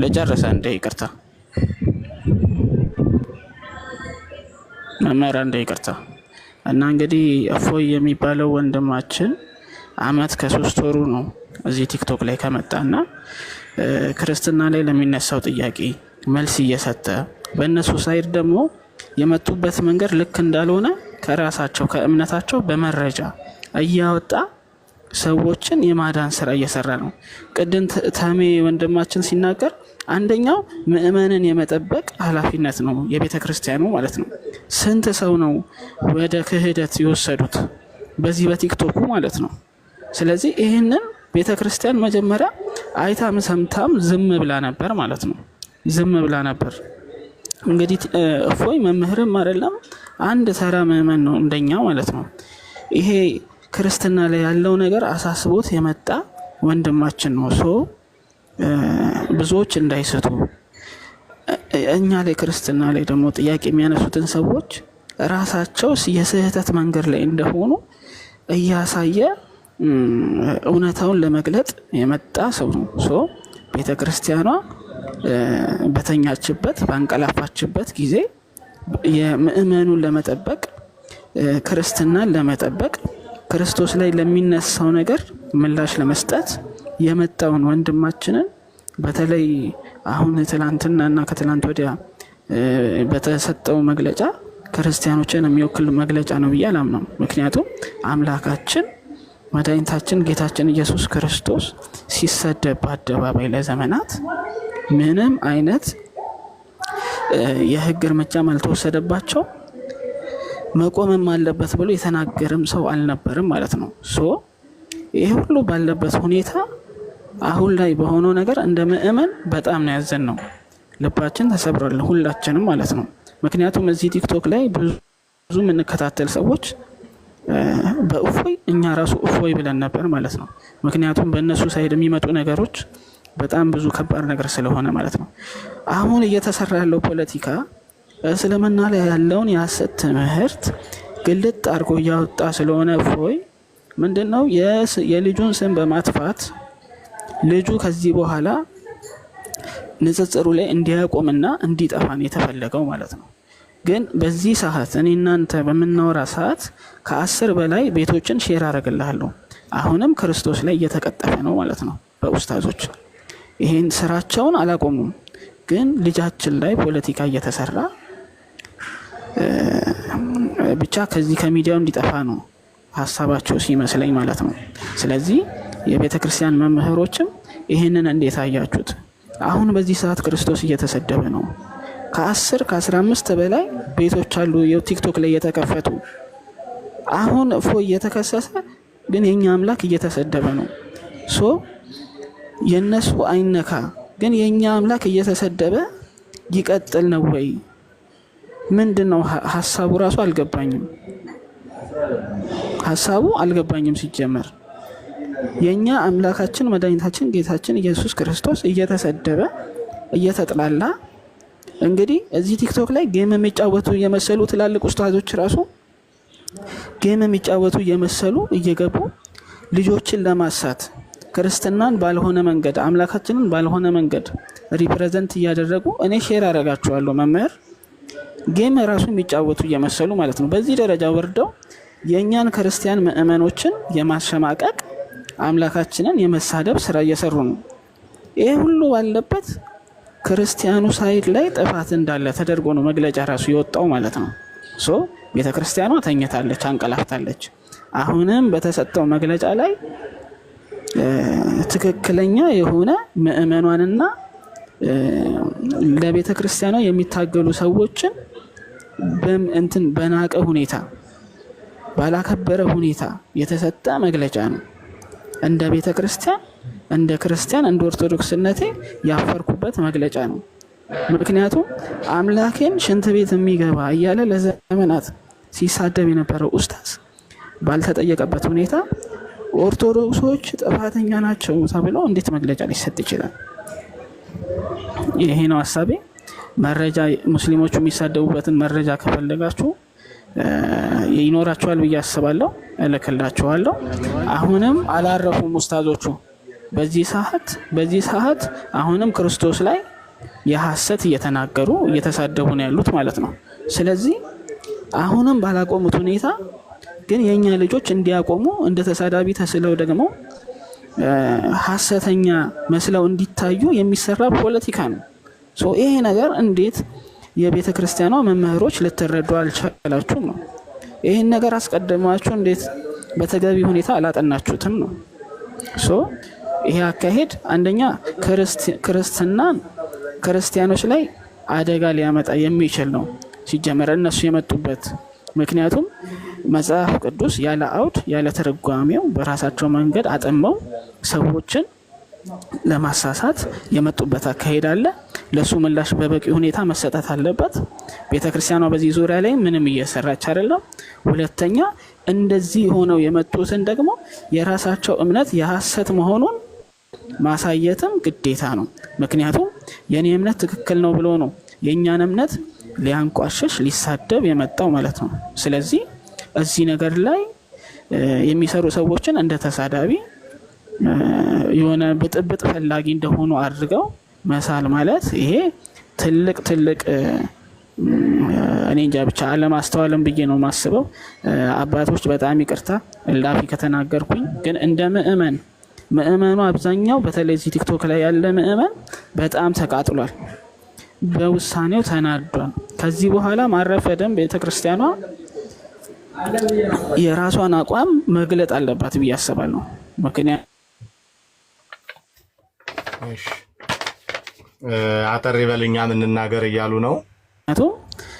ልጨርስ አንዴ ይቅርታ መምህር አንዴ ይቅርታ። እና እንግዲህ እፎይ የሚባለው ወንድማችን አመት ከ3 ወሩ ነው እዚህ ቲክቶክ ላይ ከመጣና ክርስትና ላይ ለሚነሳው ጥያቄ መልስ እየሰጠ በእነሱ ሳይድ ደግሞ የመጡበት መንገድ ልክ እንዳልሆነ ከራሳቸው ከእምነታቸው በመረጃ እያወጣ ሰዎችን የማዳን ስራ እየሰራ ነው። ቅድም ተሜ ወንድማችን ሲናገር አንደኛው ምእመንን የመጠበቅ ኃላፊነት ነው የቤተ ክርስቲያኑ ማለት ነው። ስንት ሰው ነው ወደ ክህደት የወሰዱት በዚህ በቲክቶኩ ማለት ነው። ስለዚህ ይህንን ቤተ ክርስቲያን መጀመሪያ አይታም ሰምታም ዝም ብላ ነበር ማለት ነው። ዝም ብላ ነበር። እንግዲህ እፎይ መምህርም አይደለም አንድ ተራ ምእመን ነው እንደኛ ማለት ነው። ይሄ ክርስትና ላይ ያለው ነገር አሳስቦት የመጣ ወንድማችን ነው። ብዙዎች እንዳይስቱ እኛ ላይ ክርስትና ላይ ደግሞ ጥያቄ የሚያነሱትን ሰዎች ራሳቸው የስህተት መንገድ ላይ እንደሆኑ እያሳየ እውነታውን ለመግለጥ የመጣ ሰው ነው። ቤተ ክርስቲያኗ በተኛችበት ባንቀላፋችበት ጊዜ የምእመኑን ለመጠበቅ ክርስትናን ለመጠበቅ ክርስቶስ ላይ ለሚነሳው ነገር ምላሽ ለመስጠት የመጣውን ወንድማችንን በተለይ አሁን ትላንትናና ከትላንት ወዲያ በተሰጠው መግለጫ ክርስቲያኖችን የሚወክል መግለጫ ነው ብዬ አላምነው። ምክንያቱም አምላካችን መድኃኒታችን ጌታችን ኢየሱስ ክርስቶስ ሲሰደብ በአደባባይ ለዘመናት ምንም አይነት የህግ እርምጃም አልተወሰደባቸው መቆምም አለበት ብሎ የተናገረም ሰው አልነበርም ማለት ነው። ይሄ ሁሉ ባለበት ሁኔታ አሁን ላይ በሆነው ነገር እንደ ምእመን በጣም ነው ያዘን ነው። ልባችን ተሰብሯል ሁላችንም ማለት ነው። ምክንያቱም እዚህ ቲክቶክ ላይ ብዙ የምንከታተል ሰዎች በእፎይ እኛ ራሱ እፎይ ብለን ነበር ማለት ነው። ምክንያቱም በእነሱ ሳይድ የሚመጡ ነገሮች በጣም ብዙ ከባድ ነገር ስለሆነ ማለት ነው። አሁን እየተሰራ ያለው ፖለቲካ እስልምና ላይ ያለውን የሐሰት ትምህርት ግልጥ አድርጎ እያወጣ ስለሆነ እፎይ ምንድነው የልጁን ስም በማጥፋት ልጁ ከዚህ በኋላ ንጽጽሩ ላይ እንዲያቆምና እንዲጠፋን የተፈለገው ማለት ነው። ግን በዚህ ሰዓት እኔ እናንተ በምናወራ ሰዓት ከ10 በላይ ቤቶችን ሼር አደርግልሃለሁ። አሁንም ክርስቶስ ላይ እየተቀጠፈ ነው ማለት ነው በኡስታዞች። ይሄን ስራቸውን አላቆሙም። ግን ልጃችን ላይ ፖለቲካ እየተሰራ ብቻ ከዚህ ከሚዲያው እንዲጠፋ ነው ሀሳባቸው ሲመስለኝ ማለት ነው። ስለዚህ የቤተ ክርስቲያን መምህሮችም ይሄንን እንዴት አያችሁት? አሁን በዚህ ሰዓት ክርስቶስ እየተሰደበ ነው። ከ10 ከ15 በላይ ቤቶች አሉ ቲክቶክ ላይ እየተከፈቱ። አሁን እፎይ እየተከሰሰ ግን የኛ አምላክ እየተሰደበ ነው። የነሱ አይነካ ግን የኛ አምላክ እየተሰደበ ይቀጥል ነው ወይ? ምንድነው ሐሳቡ? ራሱ አልገባኝም። ሐሳቡ አልገባኝም ሲጀመር። የኛ አምላካችን መድኃኒታችን ጌታችን ኢየሱስ ክርስቶስ እየተሰደበ እየተጥላላ እንግዲህ እዚህ ቲክቶክ ላይ ጌም የሚጫወቱ የመሰሉ ትላልቅ ኡስታዞች ራሱ ጌም የሚጫወቱ የመሰሉ እየገቡ ልጆችን ለማሳት ክርስትናን ባልሆነ መንገድ አምላካችንን ባልሆነ መንገድ ሪፕሬዘንት እያደረጉ እኔ ሼር አደርጋቸዋለሁ መምህር ጌም ራሱ የሚጫወቱ እየመሰሉ ማለት ነው። በዚህ ደረጃ ወርደው የእኛን ክርስቲያን ምእመኖችን የማሸማቀቅ አምላካችንን የመሳደብ ስራ እየሰሩ ነው። ይሄ ሁሉ ባለበት ክርስቲያኑ ሳይድ ላይ ጥፋት እንዳለ ተደርጎ ነው መግለጫ ራሱ የወጣው ማለት ነው። ቤተ ክርስቲያኗ ተኝታለች፣ አንቀላፍታለች። አሁንም በተሰጠው መግለጫ ላይ ትክክለኛ የሆነ ምእመኗንና ለቤተ ክርስቲያኗ የሚታገሉ ሰዎችን በናቀ ሁኔታ ባላከበረ ሁኔታ የተሰጠ መግለጫ ነው። እንደ ቤተ ክርስቲያን እንደ ክርስቲያን እንደ ኦርቶዶክስነቴ ያፈርኩበት መግለጫ ነው። ምክንያቱም አምላኬን ሽንት ቤት የሚገባ እያለ ለዘመናት ሲሳደብ የነበረው ኡስታዝ ባልተጠየቀበት ሁኔታ ኦርቶዶክሶች ጥፋተኛ ናቸው ተብለው እንዴት መግለጫ ሊሰጥ ይችላል? ይሄ ነው ሐሳቤ። መረጃ ሙስሊሞቹ የሚሳደቡበትን መረጃ ከፈለጋችሁ ይኖራቸዋል ብዬ አስባለሁ። እልክላቸዋለሁ። አሁንም አላረፉም ኡስታዞቹ። በዚህ ሰዓት አሁንም ክርስቶስ ላይ የሐሰት እየተናገሩ እየተሳደቡ ነው ያሉት ማለት ነው። ስለዚህ አሁንም ባላቆሙት ሁኔታ ግን የኛ ልጆች እንዲያቆሙ እንደ ተሳዳቢ ተስለው ደግሞ ሐሰተኛ መስለው እንዲታዩ የሚሰራ ፖለቲካ ነው። ይሄ ነገር እንዴት የቤተ ክርስቲያኗ መምህሮች ልትረዱ አልቻላችሁም ነው? ይሄን ነገር አስቀድማችሁ እንዴት በተገቢ ሁኔታ አላጠናችሁትም ነው? ይሄ አካሄድ አንደኛ ክርስቲያኖች ላይ አደጋ ሊያመጣ የሚችል ነው ሲጀመር እነሱ የመጡበት። ምክንያቱም መጽሐፍ ቅዱስ ያለ አውድ ያለ ተረጓሚው በራሳቸው መንገድ አጥመው ሰዎችን ለማሳሳት የመጡበት አካሄድ አለ። ለሱ ምላሽ በበቂ ሁኔታ መሰጠት አለበት። ቤተክርስቲያኗ በዚህ ዙሪያ ላይ ምንም እየሰራች አይደለም። ሁለተኛ እንደዚህ ሆነው የመጡትን ደግሞ የራሳቸው እምነት የሐሰት መሆኑን ማሳየትም ግዴታ ነው። ምክንያቱም የኔ እምነት ትክክል ነው ብሎ ነው የኛን እምነት ሊያንቋሽሽ ሊሳደብ የመጣው ማለት ነው። ስለዚህ እዚህ ነገር ላይ የሚሰሩ ሰዎችን እንደ ተሳዳቢ የሆነ ብጥብጥ ፈላጊ እንደሆኑ አድርገው መሳል ማለት ይሄ ትልቅ እኔ እንጃ ብቻ አለማስተዋልም ብዬ ነው ማስበው። አባቶች በጣም ይቅርታ እላፊ ከተናገርኩኝ፣ ግን እንደ ምእመኑ አብዛኛው በተለይ እዚህ ቲክቶክ ላይ ያለ ምእመን በጣም ተቃጥሏል፣ በውሳኔው ተናዷል። ከዚህ በኋላ ማረፈደም ቤተክርስቲያኗ የራሷን አቋም መግለጥ አለባት ብዬ አስባለሁ። ምክንያቱም አጠር ይበልኛ ምን እናገር እያሉ ነው።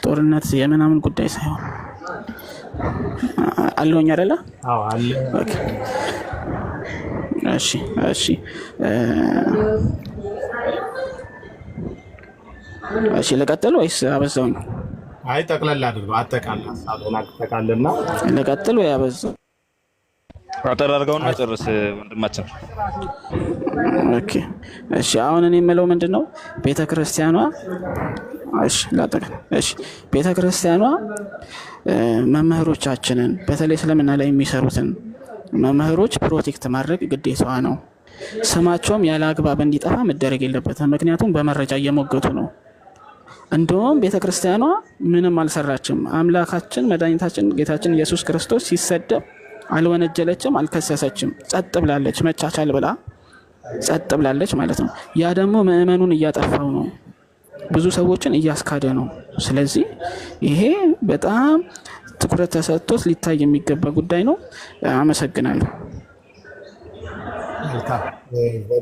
ጦርነት የምናምን ጉዳይ ሳይሆን አለውኝ አይደለ? አዎ አለ። ኦኬ እሺ ለቀጥል ወይስ አበዛውኝ? አይ ጠቅለል አድርገው አጠቃለና ለቀጥል ወይ አበዛው? አጠር አድርገውና ጨርስ ወንድማችን። ኦኬ እሺ አሁን እኔ የምለው ምንድነው ቤተክርስቲያኗ ቤተክርስቲያኗ መምህሮቻችንን በተለይ እስልምና ላይ የሚሰሩትን መምህሮች ፕሮቴክት ማድረግ ግዴታዋ ነው። ስማቸውም ያለ አግባብ እንዲጠፋ መደረግ የለበትም። ምክንያቱም በመረጃ እየሞገቱ ነው። እንደውም ቤተክርስቲያኗ ምንም አልሰራችም። አምላካችን መድኃኒታችን ጌታችን ኢየሱስ ክርስቶስ ሲሰደብ አልወነጀለችም፣ አልከሰሰችም። ጸጥ ብላለች። መቻቻል ብላ ጸጥ ብላለች ማለት ነው። ያ ደግሞ ምእመኑን እያጠፋው ነው፣ ብዙ ሰዎችን እያስካደ ነው። ስለዚህ ይሄ በጣም ትኩረት ተሰጥቶት ሊታይ የሚገባ ጉዳይ ነው። አመሰግናለሁ።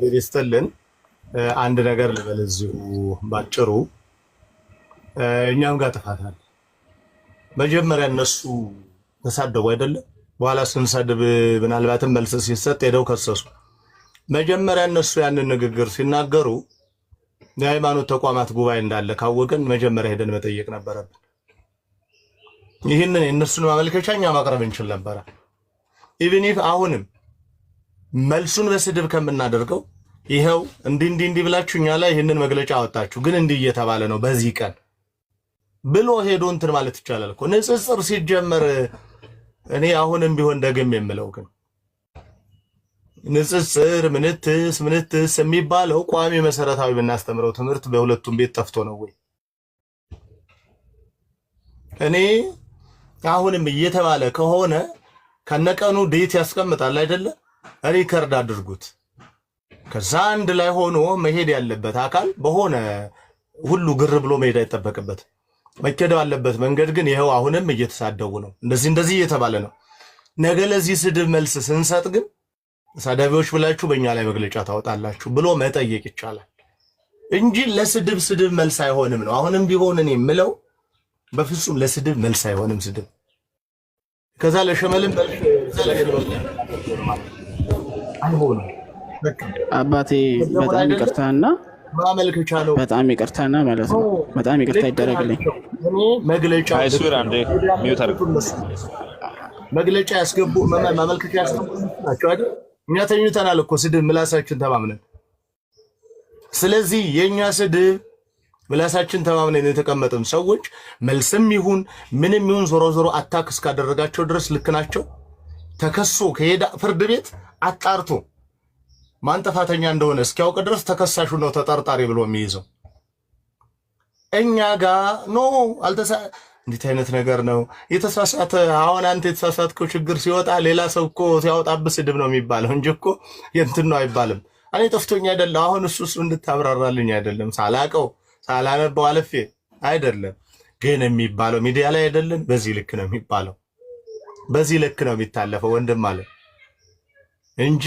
ወደስተልን አንድ ነገር ልበል እዚሁ ባጭሩ። እኛም ጋር ጥፋት አለ። መጀመሪያ እነሱ ተሳደቡ አይደለም፣ በኋላ ስንሰድብ ምናልባትም መልስ ሲሰጥ ሄደው ከሰሱ። መጀመሪያ እነሱ ያንን ንግግር ሲናገሩ የሃይማኖት ተቋማት ጉባኤ እንዳለ ካወቀን መጀመሪያ ሄደን መጠየቅ ነበረብን። ይህንን የእነሱን ማመልከቻ እኛ ማቅረብ እንችል ነበረ። ኢቭን ኢፍ አሁንም መልሱን በስድብ ከምናደርገው ይሄው እንዲህ ብላችሁ እኛ ላይ ይህንን መግለጫ አወጣችሁ፣ ግን እንዲህ እየተባለ ነው በዚህ ቀን ብሎ ሄዶ እንትን ማለት ይቻላል እኮ። ንጽጽር ሲጀመር እኔ አሁንም ቢሆን ደግም የምለው ግን ንጽጽር ምንትስ የሚባለው ቋሚ መሰረታዊ ብናስተምረው ትምህርት በሁለቱም ቤት ጠፍቶ ነው ወይ? እኔ አሁንም እየተባለ ከሆነ ከነቀኑ ዴት ያስቀምጣል አይደለ? ሪከርድ አድርጉት። ከዛ አንድ ላይ ሆኖ መሄድ ያለበት አካል በሆነ ሁሉ ግር ብሎ መሄድ አይጠበቅበት። መከደ ያለበት መንገድ ግን ይሄው አሁንም እየተሳደቡ ነው። እንደዚህ እየተባለ ነው። ነገ ለዚህ ስድብ መልስ ስንሰጥ ግን ተሳዳቢዎች ብላችሁ በእኛ ላይ መግለጫ ታወጣላችሁ ብሎ መጠየቅ ይቻላል እንጂ ለስድብ መልስ አይሆንም ነው። አሁንም ቢሆን እኔ የምለው በፍጹም ለስድብ መልስ አይሆንም ስድብ። ከዛ ለሸመልም አይሆንም። አባቴ በጣም ይቅርታና ማመልከቻ ነው። በጣም ይቅርታና ማለት ነው። በጣም ይቅርታ ይደረግልኝ። መግለጫ አይሱር አንዴ ሚውት አድርጉ። መግለጫ ያስገቡ ማመልከቻ ያስገቡ ናቸው አይደል? እኛ ተኝተናል እኮ ስድብ ምላሳችን ተማምነን። ስለዚህ የኛ ስድብ ምላሳችን ተማምነን የተቀመጥን ሰዎች መልስም ይሁን ምንም ይሁን ዞሮ ዞሮ አታክ እስካደረጋቸው ድረስ ልክ ናቸው። ተከሶ ከሄዳ ፍርድ ቤት አጣርቶ ማን ጥፋተኛ እንደሆነ እስኪያውቅ ድረስ ተከሳሹ ነው ተጠርጣሪ ብሎ የሚይዘው። እኛ ጋር ኖ እንዴት አይነት ነገር ነው የተሳሳተ? አሁን አንተ የተሳሳትከው ችግር ሲወጣ ሌላ ሰው እኮ ሲያወጣብህ ስድብ ነው የሚባለው እንጂ እኮ የእንትን ነው አይባልም። እኔ ጠፍቶኝ አይደለም አሁን እሱ እንድታብራራልኝ አይደለም፣ ሳላቀው ሳላነበው አለፌ አይደለም። ግን የሚባለው ሚዲያ ላይ አይደለም። በዚህ ልክ ነው የሚባለው፣ በዚህ ልክ ነው የሚታለፈው ወንድም አለ እንጂ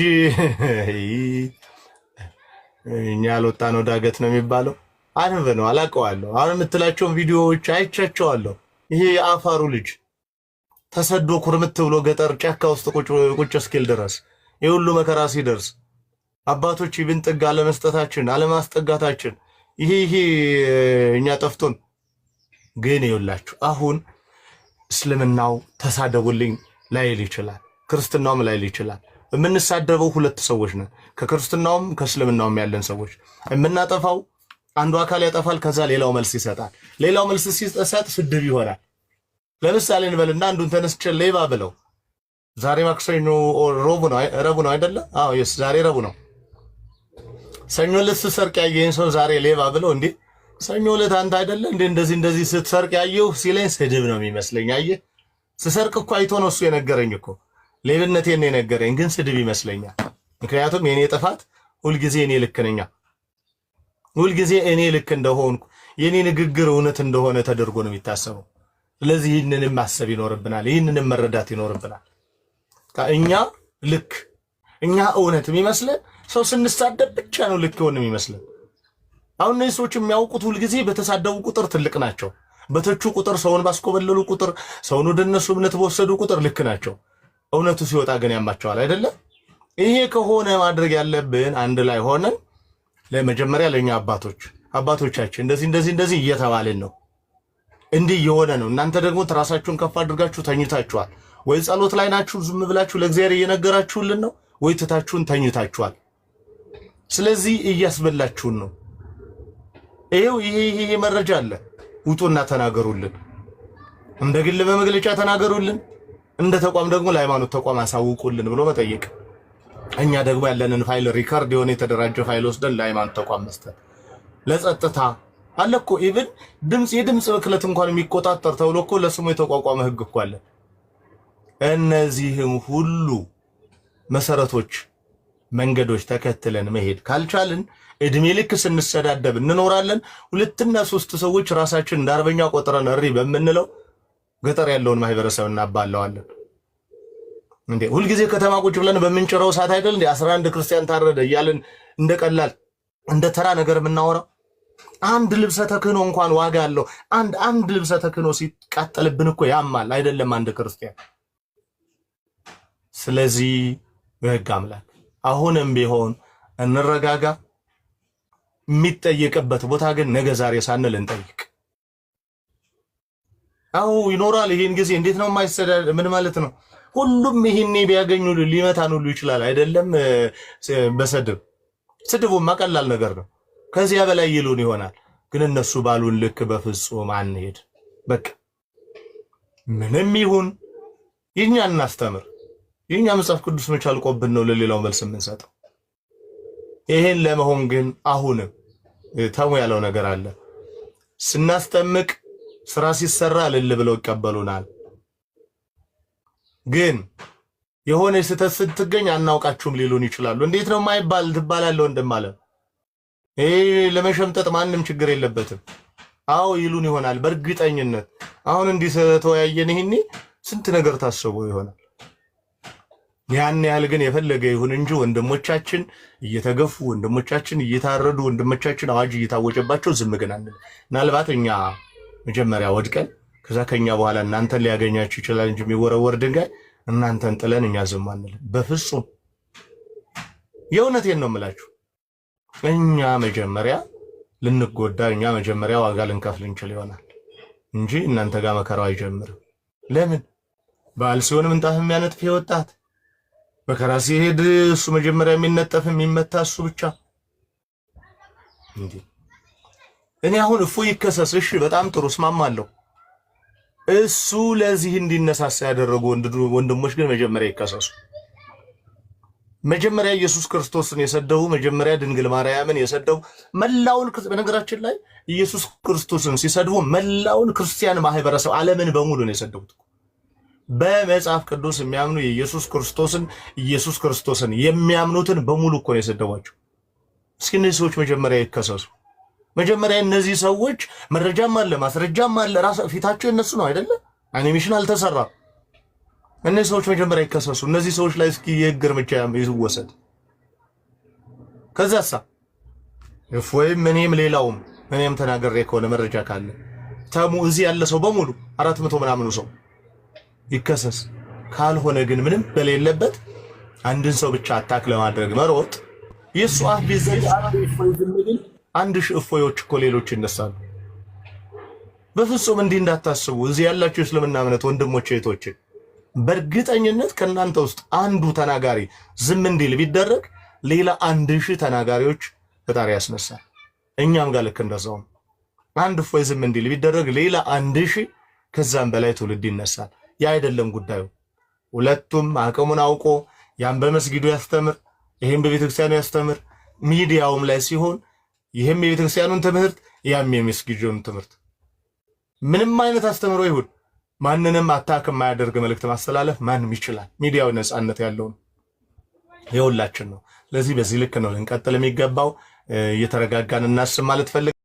እኛ አልወጣ ነው ዳገት ነው የሚባለው። አንበ ነው አላቀዋለሁ። አሁን የምትላቸውን ቪዲዮዎች አይቻቸዋለሁ። ይሄ የአፋሩ ልጅ ተሰዶ ኩርምት ብሎ ገጠር ጫካ ውስጥ ቁጭ እስኪል ድረስ የሁሉ መከራ ሲደርስ አባቶች ይብን ጥጋ አለመስጠታችን አለማስጠጋታችን ይሄ እኛ ጠፍቶን ግን ይውላችሁ አሁን እስልምናው ተሳደቡልኝ ላይል ይችላል፣ ክርስትናውም ላይል ይችላል። የምንሳደበው ሁለት ሰዎች ነን፣ ከክርስትናውም ከእስልምናውም ያለን ሰዎች። የምናጠፋው አንዱ አካል ያጠፋል፣ ከዛ ሌላው መልስ ይሰጣል። ሌላው መልስ ሲሰጥ ስድብ ይሆናል። ለምሳሌ እንበልና አንዱን ተነስቼ ሌባ ብለው ዛሬ ማክሰኞ ረቡዕ ነው አይደለ? አዎ የስ ዛሬ ረቡዕ ነው። ሰኞ ዕለት ስትሰርቅ ያየኸኝ ሰው ዛሬ ሌባ ብለው እንዴ ሰኞ ዕለት አንተ አይደለ እንዴ እንደዚህ ስትሰርቅ ያየሁ ሲለኝ ስድብ ነው የሚመስለኝ። አየህ ስሰርቅ እኮ አይቶ ነው እሱ የነገረኝ እኮ ሌብነቴን ነው የነገረኝ፣ ግን ስድብ ይመስለኛል። ምክንያቱም የኔ ጥፋት ሁልጊዜ እኔ ልክ ነኝ፣ ሁልጊዜ እኔ ልክ እንደሆንኩ የኔ ንግግር እውነት እንደሆነ ተደርጎ ነው የሚታሰበው። ስለዚህ ይህንንም ማሰብ ይኖርብናል፣ ይህንንም መረዳት ይኖርብናል። እኛ ልክ እኛ እውነት የሚመስለን ሰው ስንሳደብ ብቻ ነው ልክ ሆነ የሚመስለን። አሁን እነዚህ ሰዎች የሚያውቁት ሁልጊዜ በተሳደቡ ቁጥር ትልቅ ናቸው፣ በተቹ ቁጥር፣ ሰውን ባስኮበለሉ ቁጥር፣ ሰውን ወደ እነሱ እምነት በወሰዱ ቁጥር ልክ ናቸው። እውነቱ ሲወጣ ግን ያማቸዋል አይደለም? ይሄ ከሆነ ማድረግ ያለብን አንድ ላይ ሆነን ለመጀመሪያ ለኛ አባቶቻችን እንደዚህ እየተባልን ነው፣ እንዲህ እየሆነ ነው። እናንተ ደግሞ ራሳችሁን ከፍ አድርጋችሁ ተኝታችኋል ወይ ጸሎት ላይ ናችሁ? ዝም ብላችሁ ለእግዚአብሔር እየነገራችሁልን ነው ወይ ትታችሁን ተኝታችኋል? ስለዚህ እያስበላችሁን ነው። ይሄው ይሄ መረጃ አለ፣ ውጡና ተናገሩልን። እንደ ግል በመግለጫ ተናገሩልን፣ እንደ ተቋም ደግሞ ለሃይማኖት ተቋም አሳውቁልን ብሎ መጠየቅ። እኛ ደግሞ ያለንን ፋይል ሪካርድ የሆነ የተደራጀ ፋይል ወስደን ለሃይማኖት ተቋም መስጠት። ለጸጥታ አለ እኮ ኢቭን የድምፅ ብክለት እንኳን የሚቆጣጠር ተብሎ እኮ ለስሙ የተቋቋመ ህግ እኮ አለ። እነዚህም ሁሉ መሰረቶች መንገዶች ተከትለን መሄድ ካልቻልን እድሜ ልክ ስንሰዳደብ እንኖራለን። ሁለትና ሶስት ሰዎች ራሳችን እንደ አርበኛ ቆጥረን እሪ በምንለው ገጠር ያለውን ማህበረሰብ እናባለዋለን። እንዴ ሁልጊዜ ከተማ ቁጭ ብለን በምንጭረው ሰዓት አይደል እንዴ 11 ክርስቲያን ታረደ እያልን እንደቀላል እንደ ተራ ነገር የምናወራው? አንድ ልብሰ ተክህኖ እንኳን ዋጋ አለው። አንድ ልብሰ ተክህኖ ሲቃጠልብን እኮ ያማል አይደለም አንድ ክርስቲያን። ስለዚህ በሕግ አምላክ አሁንም ቢሆን እንረጋጋ። የሚጠየቅበት ቦታ ግን ነገ ዛሬ ሳንል እንጠይቅ። አው ይኖራል። ይሄን ጊዜ እንዴት ነው የማይሰዳድ? ምን ማለት ነው? ሁሉም ይሄን ቢያገኙ ሊመታን ሁሉ ይችላል አይደለም? ስድቡማ ቀላል ነገር ነው። ከዚያ በላይ ይሉን ይሆናል። ግን እነሱ ባሉን ልክ በፍጹም አንሄድ። በቃ ምንም ይሁን የኛ እናስተምር። የኛ መጽሐፍ ቅዱስ መቻል ቆብን ነው ለሌላው መልስ የምንሰጠው። ይሄን ለመሆን ግን አሁንም ተሙ ያለው ነገር አለ። ስናስተምቅ ስራ ሲሰራ እልል ብለው ይቀበሉናል። ግን የሆነ ስህተት ስትገኝ አናውቃችሁም ሊሉን ይችላሉ። እንዴት ነው የማይባል ትባላለህ እንደማለት። ይሄ ለመሸምጠጥ ማንም ችግር የለበትም። አዎ ይሉን ይሆናል በእርግጠኝነት። አሁን እንዲህ ተወያየን ይሄኔ ስንት ነገር ታስቦ ይሆናል። ያን ያህል ግን የፈለገ ይሁን እንጂ ወንድሞቻችን እየተገፉ፣ ወንድሞቻችን እየታረዱ፣ ወንድሞቻችን አዋጅ እየታወጀባቸው ዝም ግን አንል። ምናልባት እኛ መጀመሪያ ወድቀን ከዛ ከኛ በኋላ እናንተን ሊያገኛችሁ ይችላል እንጂ የሚወረወር ድንጋይ እናንተን ጥለን እኛ ዝም አንል በፍጹም። የእውነቴን ነው የምላችሁ። እኛ መጀመሪያ ልንጎዳ፣ እኛ መጀመሪያ ዋጋ ልንከፍል እንችል ይሆናል እንጂ እናንተ ጋር መከራው አይጀምርም። ለምን በዓል ሲሆን ምንጣፍ የሚያነጥፍ ወጣት መከራ ሲሄድ እሱ መጀመሪያ የሚነጠፍ የሚመታ እሱ ብቻ እንዴ? እኔ አሁን እፎይ ይከሰስ፣ እሺ በጣም ጥሩ እስማማለሁ። እሱ ለዚህ እንዲነሳሳ ያደረጉ ወንድሞች ግን መጀመሪያ ይከሰሱ። መጀመሪያ ኢየሱስ ክርስቶስን የሰደቡ፣ መጀመሪያ ድንግል ማርያምን የሰደቡ መላውን በነገራችን ላይ ኢየሱስ ክርስቶስን ሲሰድቡ መላውን ክርስቲያን ማህበረሰብ ዓለምን በሙሉ ነው የሰደቡት። በመጽሐፍ ቅዱስ የሚያምኑ ኢየሱስ ክርስቶስን የሚያምኑትን በሙሉ እኮ ነው የሰደቧቸው። እስኪ እነዚህ ሰዎች መጀመሪያ ይከሰሱ። መጀመሪያ እነዚህ ሰዎች መረጃም አለ ማስረጃም አለ፣ ራስ ፊታቸው እነሱ ነው አይደለ? አኒሜሽን አልተሰራም። እነዚህ ሰዎች መጀመሪያ ይከሰሱ። እነዚህ ሰዎች ላይ እስኪ የህግ እርምጃ ይወሰድ። ከዛሳ እፎይም እኔም ሌላውም እኔም ተናገሬ ከሆነ መረጃ ካለ ተሙ እዚህ ያለ ሰው በሙሉ 400 ምናምኑ ሰው ይከሰስ። ካልሆነ ግን ምንም በሌለበት አንድን ሰው ብቻ አታክ ለማድረግ መሮጥ የሱ አፍ ቢዘጋ አንድ ሺህ እፎዮች እኮ ሌሎች ይነሳሉ። በፍጹም እንዲህ እንዳታስቡ። እዚህ ያላችሁ እስልምና እምነት ወንድሞቼ እህቶቼ፣ በእርግጠኝነት ከእናንተ ውስጥ አንዱ ተናጋሪ ዝም እንዲል ቢደረግ ሌላ 1000 ተናጋሪዎች ፈጣሪ ያስነሳል። እኛም ጋር ልክ እንደዛው አንድ እፎይ ዝም እንዲል ቢደረግ ሌላ 1000 ከዛም በላይ ትውልድ ይነሳል። ያ አይደለም ጉዳዩ። ሁለቱም አቅሙን አውቆ ያን በመስጊዱ ያስተምር፣ ይሄን በቤተክርስቲያኑ ያስተምር። ሚዲያውም ላይ ሲሆን ይሄም የቤተክርስቲያኑን ትምህርት ያም የመስጊዱን ትምህርት ምንም አይነት አስተምሮ ይሁን ማንንም አታክ የማያደርግ መልእክት ማስተላለፍ ማንም ይችላል። ሚዲያው ነፃነት ያለው የሁላችን ነው። ስለዚህ በዚህ ልክ ነው ልንቀጥል የሚገባው። እየተረጋጋን እናስብ ማለት ፈልግ